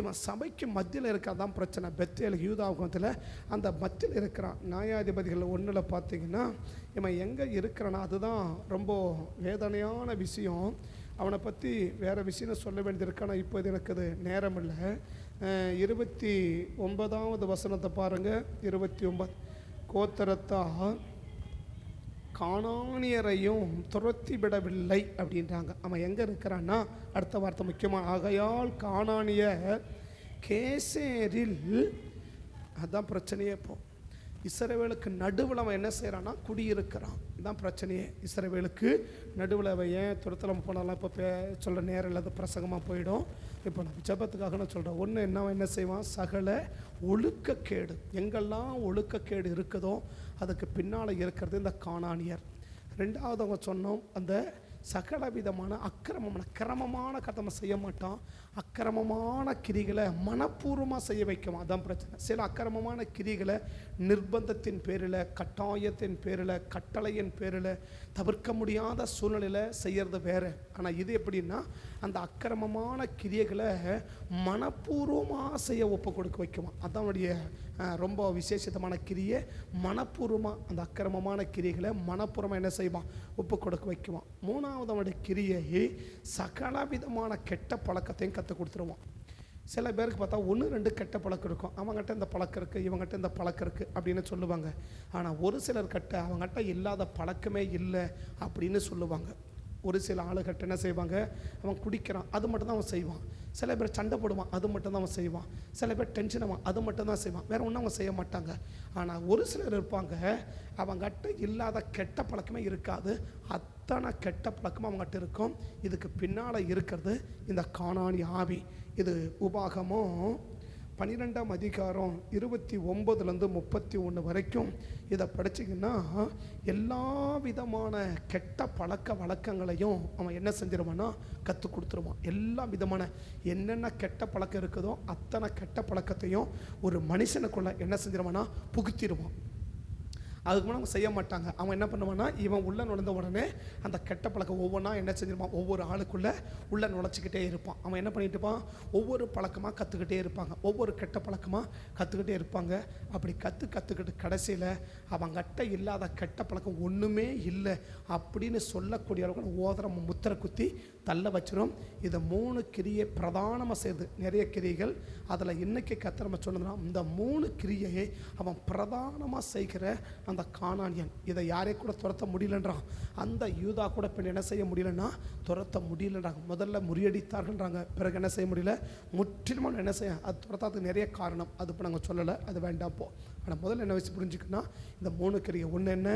[SPEAKER 2] இவன் சபைக்கு மத்தியில் இருக்கிறதான் பிரச்சனை. பெத்தேல் யூதாவுகத்தில் அந்த மத்தியில் இருக்கிறான். நியாயாதிபதிகள் 1 பார்த்தீங்கன்னா இவன் எங்கே இருக்கிறான்னா அதுதான் ரொம்ப வேதனையான விஷயம். அவனை பற்றி வேறு விஷயம் சொல்ல வேண்டியது. ஆனால் இப்போ இது எனக்கு அது நேரம் இல்லை. 29வது வசனத்தை பாருங்கள். 29 கோத்திரத்தால் கானானியரையும் துரத்தி விடவில்லை அப்படின்றாங்க. அவன் எங்கே இருக்கிறான்னா, அடுத்த வார்த்தை முக்கியமாக, ஆகையால் கானானியர் கேசேரில், அதுதான் பிரச்சனையே. இப்போ இஸ்ரவேலுக்கு நடுவில் அவன் என்ன செய்கிறான்னா குடியிருக்கிறான். இதுதான் பிரச்சனையே. இஸ்ரவேலுக்கு நடுவில் அவன் ஏன் துரத்தலம் போனாலாம் இப்போ சொல்கிற நேரம் இல்லாத பிரசங்கமாக போயிடும். இப்போ நம்ம ஜபத்துக்காக நான் சொல்கிறேன். ஒன்று என்ன செய்வான்? சகல ஒழுக்கக்கேடு, எங்கெல்லாம் ஒழுக்கக்கேடு இருக்குதோ அதுக்கு பின்னால் இருக்கிறது இந்த கானானியர். ரெண்டாவது அவங்க சொன்னோம், அந்த சகல விதமான அக்கிரமமான கிரமமான கதமை செய்ய மாட்டான். அக்கிரமமான கிரிகளை மனப்பூர்வமாக செய்ய வைக்கும். அதான் பிரச்சனை. சில அக்கிரமமான கிரிகளை நிர்பந்தத்தின் பேரில், கட்டாயத்தின் பேரில், கட்டளையின் பேரில், தவிர்க்க முடியாத சூழ்நிலையில் செய்கிறது வேறு. ஆனால் இது எப்படின்னா, அந்த அக்கிரமமான கிரியைகளை மனப்பூர்வமாக செய்ய ஒப்பு கொடுக்க வைக்குமா. அதான் அவனுடைய ரொம்ப விசேஷமான கிரியை. மனப்பூர்வமாக அந்த அக்கிரமமான கிரியைகளை மனப்பூர்வமாக என்ன செய்வான்? ஒப்பு கொடுக்க வைக்குவான். மூணாவது அவனுடைய கிரியை சகல விதமான கெட்ட பழக்கத்தையும் கற்றுக் கொடுத்துருவான். சில பேருக்கு பார்த்தா 1-2 கெட்ட பழக்கம் இருக்கும். அவங்ககிட்ட இந்த பழக்கம் இருக்குது, இவங்ககிட்ட இந்த பழக்கம் இருக்குது அப்படின்னு சொல்லுவாங்க. ஆனால் ஒரு சிலர்கிட்ட அவங்ககிட்ட இல்லாத பழக்கமே இல்லை அப்படின்னு சொல்லுவாங்க. ஒரு சில ஆளுகிட்ட என்ன செய்வாங்க? அவன் குடிக்கிறான், அது மட்டும்தான் அவன் செய்வான். சில பேர் சண்டை போடுவான், அது மட்டும்தான் அவன் செய்வான். சில பேர் டென்ஷன் ஆவான், அது மட்டும்தான் செய்வான். வேறு ஒன்றும் அவன் செய்ய மாட்டாங்க. ஆனால் ஒரு சிலர் இருப்பாங்க, அவங்ககிட்ட இல்லாத கெட்ட பழக்கமே இருக்காது, அத்தனை கெட்ட பழக்கமும் அவங்ககிட்ட இருக்கும். இதுக்கு பின்னால் இருக்கிறது இந்த கானானி ஆவி. இது உபாகமும் 12ஆம் அதிகாரம் 29-31 வரைக்கும் இதை படிச்சிங்கன்னா எல்லா விதமான கெட்ட பழக்க வழக்கங்களையும் அவன் என்ன செஞ்சிருவான்னா கற்றுக் கொடுத்துருவான். எல்லா விதமான என்னென்ன கெட்ட பழக்கம் இருக்குதோ அத்தனை கெட்ட பழக்கத்தையும் ஒரு மனுஷனுக்குள்ளே என்ன செஞ்சிருவான்னா புகுத்திடுவான். அதுக்கு முன்னாடி அவங்க செய்ய மாட்டாங்க. அவன் என்ன பண்ணுவான்னா, இவன் உள்ளே நுழைந்த உடனே அந்த கெட்ட பழக்கம் ஒவ்வொன்றா என்ன செஞ்சிருப்பான்? ஒவ்வொரு ஆளுக்குள்ளே உள்ளே நுழைச்சிக்கிட்டே இருப்பான். அவன் என்ன பண்ணிட்டு இருப்பான்? ஒவ்வொரு பழக்கமாக கற்றுக்கிட்டே இருப்பாங்க, ஒவ்வொரு கெட்ட பழக்கமாக கற்றுக்கிட்டே இருப்பாங்க. அப்படி கற்றுக்கிட்டு கடைசியில் அவங்ககிட்ட இல்லாத கெட்ட பழக்கம் ஒன்றுமே இல்லை அப்படின்னு சொல்லக்கூடிய அளவுக்கு ஓதரம் முத்திரை குத்தி தள்ள வச்சிடும். இதை 3 கிரியை பிரதானமாக செய்யுது. நிறைய கிரிகள் அதில் இன்னைக்கு கத்திரமா சொன்னதுன்னா இந்த 3 கிரியையை அவன் பிரதானமாக செய்கிற அந்த கானானியன். இதை யாரே கூட துரத்த முடியலன்றான். அந்த யூதா கூட பின் என்ன செய்ய முடியலன்னா துரத்த முடியலன்றாங்க. முதல்ல முறியடித்தார்கள்ன்றாங்க, பிறகு என்ன செய்ய முடியல, முற்றிலுமான என்ன செய்ய, அது துரத்தாதுக்கு நிறைய காரணம், அது இப்போ நாங்கள் சொல்லலை, அது வேண்டாம் போ. ஆனால் முதல்ல என்ன வச்சு புரிஞ்சுக்கன்னா, இந்த 3 கிரியை ஒன்று என்ன,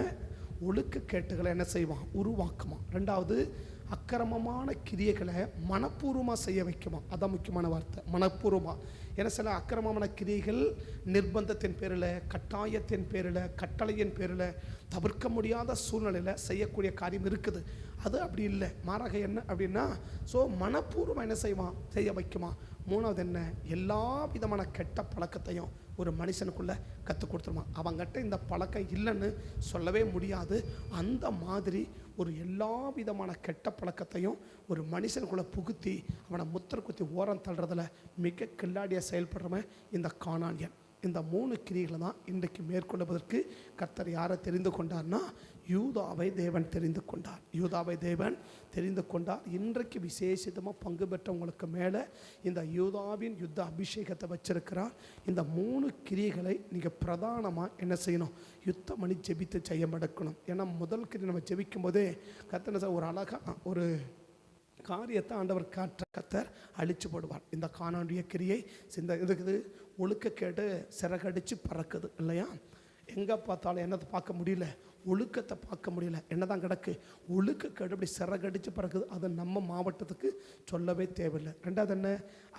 [SPEAKER 2] ஒழுக்க கேட்டுகளை என்ன செய்வான்? உருவாக்குமா. ரெண்டாவது அக்கிரமமான கிரியைகளை மனப்பூர்வமாக செய்ய வைக்குமா. அதான் முக்கியமான வார்த்தை, மனப்பூர்வமாக. ஏன்னா சில அக்கிரமமான கிரியைகள் நிர்பந்தத்தின் பேரில், கட்டாயத்தின் பேரில், கட்டளையின் பேரில், தவிர்க்க முடியாத சூழ்நிலையில் செய்யக்கூடிய காரியம் இருக்குது. அது அப்படி இல்லை. மாறாக என்ன அப்படின்னா, ஸோ மனப்பூர்வமாக என்ன செய்வான்? செய்ய வைக்குமா. மூணாவது என்ன, எல்லா விதமான கெட்ட பழக்கத்தையும் ஒரு மனுஷனுக்குள்ளே கற்றுக் கொடுத்துருமா. அவங்ககிட்ட இந்த பழக்கம் இல்லைன்னு சொல்லவே முடியாது. அந்த மாதிரி ஒரு எல்லா விதமான கெட்ட பழக்கத்தையும் ஒரு மனுஷனுக்குள்ளே புகுத்தி அவனை முத்திரை குத்தி ஓரம் தள்ளுறதுல மிக கில்லாடியாக செயல்படுறவன் இந்த கானானியன். இந்த 3 கிரியைகளை தான் இன்றைக்கு மேற்கொள்வதற்கு கர்த்தர் யாரை தெரிந்து கொண்டார்னா யூதாவை தேவன் தெரிந்து கொண்டார். யூதாவை தேவன் தெரிந்து கொண்டார். இன்றைக்கு விசேஷமாக பங்கு பெற்றவங்களுக்கு மேலே இந்த யூதாவின் யுத்த அபிஷேகத்தை வச்சிருக்கிறார். இந்த 3 கிரியைகளை நீங்கள் பிரதானமாக என்ன செய்யணும்? யுத்தம் பண்ணி ஜெபித்து ஜெயம் எடுக்கணும். ஏன்னா முதல் கிரியை நம்ம ஜெபிக்கும் போதே கர்த்தர் ஒரு அழகாக ஒரு காரியத்தை ஆண்டவர் கர்த்தர் அழிச்சு போடுவார். இந்த காணாண்டிய கிரியை சிந்த இருக்குது. ஒழுக்கக்கேடு சிறகடிச்சு பறக்குது இல்லையா? எங்கே பார்த்தாலும் என்னத்தை பார்க்க முடியல, ஒழுக்கத்தை பார்க்க முடியல. என்னதான் கிடக்கு? ஒழுக்கக்கேடு அப்படி சிறகடிச்சு பறக்குது. அது நம்ம மாவட்டத்துக்கு சொல்லவே தேவையில்லை. ரெண்டாவது என்ன?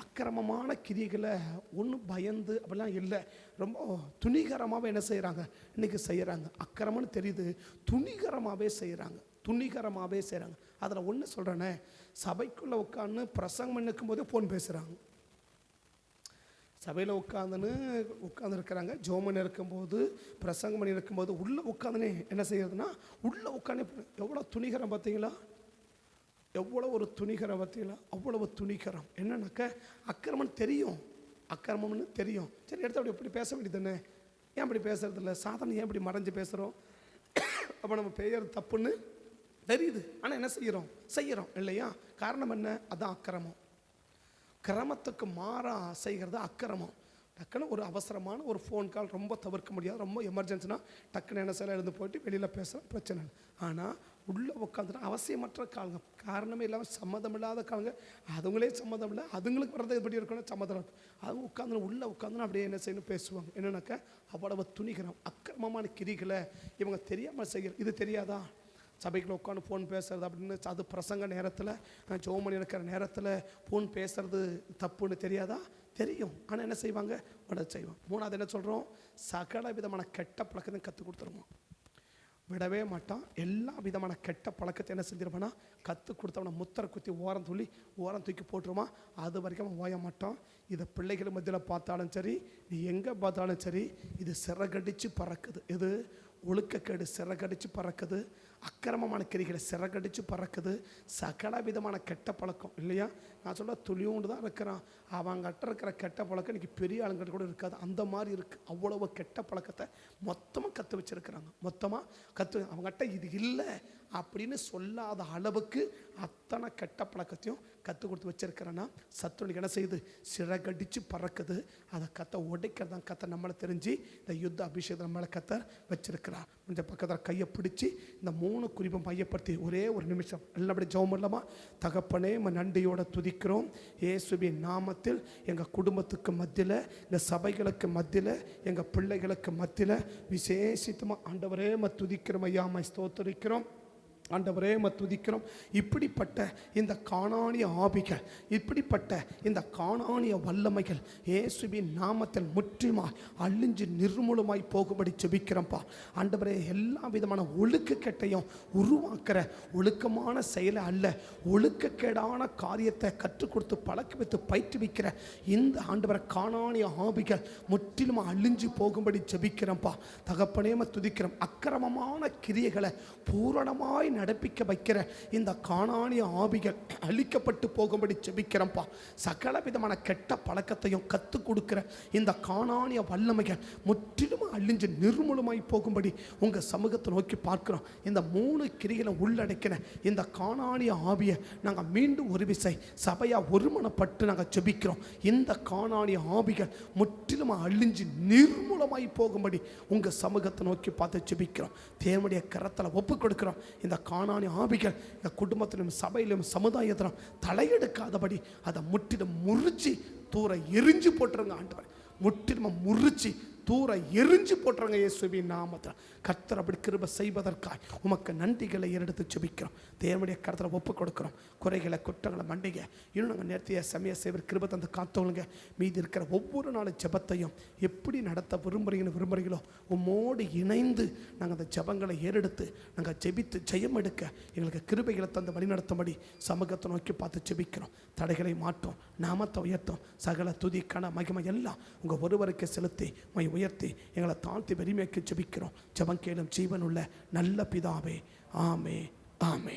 [SPEAKER 2] அக்கிரமமான கிரிகளை ஒன்றும் பயந்து அப்படிலாம் இல்லை, ரொம்ப துணிகரமாகவே என்ன செய்கிறாங்க இன்றைக்கி செய்கிறாங்க. அக்கிரமம்னு தெரியுது, துணிகரமாகவே செய்கிறாங்க. அதில் ஒன்று சொல்கிறேனே, சபைக்குள்ளே உட்காந்து பிரசங்கம் பண்ணிக்கும் போதே ஃபோன் பேசுகிறாங்க. சபையில் உட்காந்துருக்கிறாங்க, ஜோமன் இருக்கும்போது பிரசங்கம் பண்ணி இருக்கும்போது உள்ளே உட்காந்துனே என்ன செய்யறதுன்னா உள்ளே உட்காந்து எவ்வளோ துணிகரம் பார்த்தீங்களா? எவ்வளோ ஒரு துணிகரம் பார்த்தீங்களா? அவ்வளவு துணிகரம். என்னன்னாக்க அக்கிரமம்னு தெரியும். சரி, எடுத்து அப்படி இப்படி பேச வேண்டியது தானே? ஏன் அப்படி பேசுறதில்ல? சாதாரண ஏன் இப்படி மறைஞ்சு பேசுகிறோம்? அப்போ நம்ம பெயர் தப்புன்னு தெரியுது, ஆனால் என்ன செய்கிறோம் இல்லையா? காரணம் என்ன? அதான் அக்கிரமம். கிரமத்துக்கு மாறாக செய்கிறது அக்கிரமம். டக்குன்னு ஒரு அவசரமான ஒரு ஃபோன் கால், ரொம்ப தவிர்க்க முடியாது, ரொம்ப எமர்ஜென்சினா டக்குன்னு என்ன செய்யலாம், எழுந்து போயிட்டு வெளியில் பேசுகிறோம், பிரச்சனை இல்லை. ஆனால் உள்ளே உட்காந்துட்டு அவசியமற்ற காலங்க, காரணமே இல்லாமல் சம்மதம் இல்லாத காலங்க, அதுங்களே சம்மதம் இல்லை, அதுங்களுக்கு வர்றது எப்படி இருக்கணும், சம்மதம் இருக்கும். அதுவும் உட்காந்து உள்ளே உட்காந்துன்னு அப்படியே என்ன செய்யணும் பேசுவாங்க. என்னன்னாக்கா அவ்வளவு துணிகரம். அக்கிரமமான கிரிகளை இவங்க தெரியாமல் செய்கிற. இது தெரியாதா? சபைக்குள்ள உட்காந்து ஃபோன் பேசுறது அப்படின்னு, அது பிரசங்க நேரத்தில் ஜோமணி இருக்கிற நேரத்தில் ஃபோன் பேசுறது தப்புன்னு தெரியாதா? தெரியும். ஆனால் என்ன செய்வாங்க? செய்வாங்க. மூணாவது என்ன சொல்கிறோம்? சகல விதமான கெட்ட பழக்கத்தையும் கற்றுக் கொடுத்துருவோம். விடவே மாட்டான். எல்லா விதமான கெட்ட பழக்கத்தை என்ன செஞ்சிருவானா கற்றுக் கொடுத்தவனை முத்தரை குத்தி ஓரம் தூக்கி போட்டுருமா. அது வரைக்கும் அவன் ஓய மாட்டான். இதை பிள்ளைகள் மத்தியில் பார்த்தாலும் சரி, நீ எங்கே பார்த்தாலும் சரி, இது சிறகடிச்சு பறக்குது. இது ஒழுக்கக்கேடு சிறகடிச்சு பறக்குது, அக்கிரமமான கிரிகளை சிறகடிச்சு பறக்குது, சகல விதமான கெட்ட பழக்கம் இல்லையா? நான் சொல்ல துளியோண்டு தான் இருக்கிறான், அவங்ககிட்ட இருக்கிற கெட்ட பழக்கம் இன்றைக்கி பெரிய ஆளுங்கிட்ட கூட இருக்காது, அந்த மாதிரி இருக்குது. அவ்வளவு கெட்ட பழக்கத்தை மொத்தமாக கற்று வச்சுருக்கிறாங்க. அவங்ககிட்ட இது இல்லை அப்படின்னு சொல்லாத அளவுக்கு அத்தனை கெட்ட பழக்கத்தையும் கற்றுக் கொடுத்து வச்சிருக்கிறேன்னா சத்துருனுக்கு என்ன செய்யுது? சிறகடிச்சு பறக்குது. அதை உடைக்கிறது தான் கத்த நம்மளை தெரிஞ்சு இந்த யுத்த அபிஷேகத்தை நம்மளை வச்சிருக்கிறார். இந்த பக்கத்தில் கையை பிடிச்சி இந்த 3 குறிப்பும் மையப்படுத்தி ஒரே ஒரு நிமிஷம் நல்லபடி ஜெபம் பண்ணலாமா? தகப்பனே, நன்றியோட துதிக்கிறோம். இயேசுவின் நாமத்தில் எங்கள் குடும்பத்துக்கு மத்தியில், எங்கள் சபைகளுக்கு மத்தியில், எங்கள் பிள்ளைகளுக்கு மத்தியில் விசேஷித்தமாக ஆண்டவரே துதிக்கிறோம் ஐயா, ஸ்தோத்திரிக்கிறோம் ஆண்டவரே துதிக்கிறோம். இப்படிப்பட்ட இந்த கானானிய ஆவிகள், இப்படிப்பட்ட இந்த கானானிய வல்லமைகள் இயேசுவின் நாமத்தில் முற்றிலுமாய் அழிஞ்சு நிர்மூலமாய் போகும்படி ஜெபிக்கிறோம்ப்பா. ஆண்டவரே, எல்லா விதமான ஒழுக்கக்கேட்டையும் உருவாக்குற, ஒழுக்கமான செயலை அல்ல, ஒழுக்கக்கேடான காரியத்தை கற்றுக் கொடுத்து பழக்க வைத்து பயிற்றுவிக்கிற இந்த ஆண்டவரை கானானிய ஆவிகள் முற்றிலுமாக அழிஞ்சு போகும்படி ஜெபிக்கிறோம்ப்பா. தகப்பனே துதிக்கிறோம். அக்கிரமமான கிரியைகளை பூரணமாய் நடப்பிக்க வைக்கிற இந்த கானானிய ஆவிகள் அழிக்கப்பட்டு போகும்படி ஜெபிக்கிறோம்ப்பா. சகல விதமான கெட்ட பழக்கத்தையும் கற்றுக் கொடுக்கிற இந்த கானானிய வல்லமைகள் முற்றிலும் அழிஞ்சு நிர்மூலமாய் போகும்படி உங்கள் சமூகத்தை நோக்கி பார்க்கிறோம். இந்த 3 கிரிகளை உள்ளடக்கின இந்த கானானிய ஆவியை நாங்கள் மீண்டும் ஒரு விசை சபையாக ஒருமனப்பட்டு நாங்கள் ஜெபிக்கிறோம். இந்த கானானிய ஆவிகள் முற்றிலும் அழிஞ்சு நிர்மூலமாய் போகும்படி உங்கள் சமூகத்தை நோக்கி பார்த்து ஜெபிக்கிறோம். தேவனுடைய கரத்தில் ஒப்பு கொடுக்கிறோம். இந்த கானானிய ஆவிகள் எங்கள் குடும்பத்திலும் சபையிலும் சமுதாயத்திலும் தலையெடுக்காதபடி அதை முற்றிலும் முறிச்சு தூர எரிஞ்சு போட்டுருங்க ஆண்டவர். முற்றிலும் முறிச்சு தூர எரிஞ்சு போட்டுறாங்க இயேசுவின் நாமத்தில். கர்த்தர் அப்படி கிருபை செய்வதற்காய் உமக்கு நன்றிகளை எடுத்து ஜெபிக்கிறோம். தேவனுடைய கர்த்தரை ஒப்பு கொடுக்கிறோம். குறைகளை குற்றங்களை மண்டிக இன்னும் நாங்கள் நேர்த்திய சமய சேவர் கிருபை தந்து காத்தவங்க. மீதி இருக்கிற ஒவ்வொரு நாள் ஜெபத்தையும் எப்படி நடத்த விரும்புகிறீங்களோ உம்மோடு இணைந்து நாங்கள் அந்த ஜெபங்களை ஏறெடுத்து நாங்கள் ஜெபித்து ஜெயம் எடுக்க எங்களுக்கு கிருபைகளை தந்து வழிநடத்தும்படி சமூகத்தை நோக்கி பார்த்து ஜெபிக்கிறோம். தடைகளை மாற்றோம், நாமத்தை உயர்த்தும், சகல துதி கன மகிமை எல்லாம் உங்கள் ஒருவருக்கு செலுத்தி உயர்த்தி எங்களை தாழ்த்தி வெறுமையாக்கி ஜெபிக்கிறோம். ஜெபம் கேளும் ஜீவனுள்ள நல்ல பிதாவே. ஆமே ஆமே.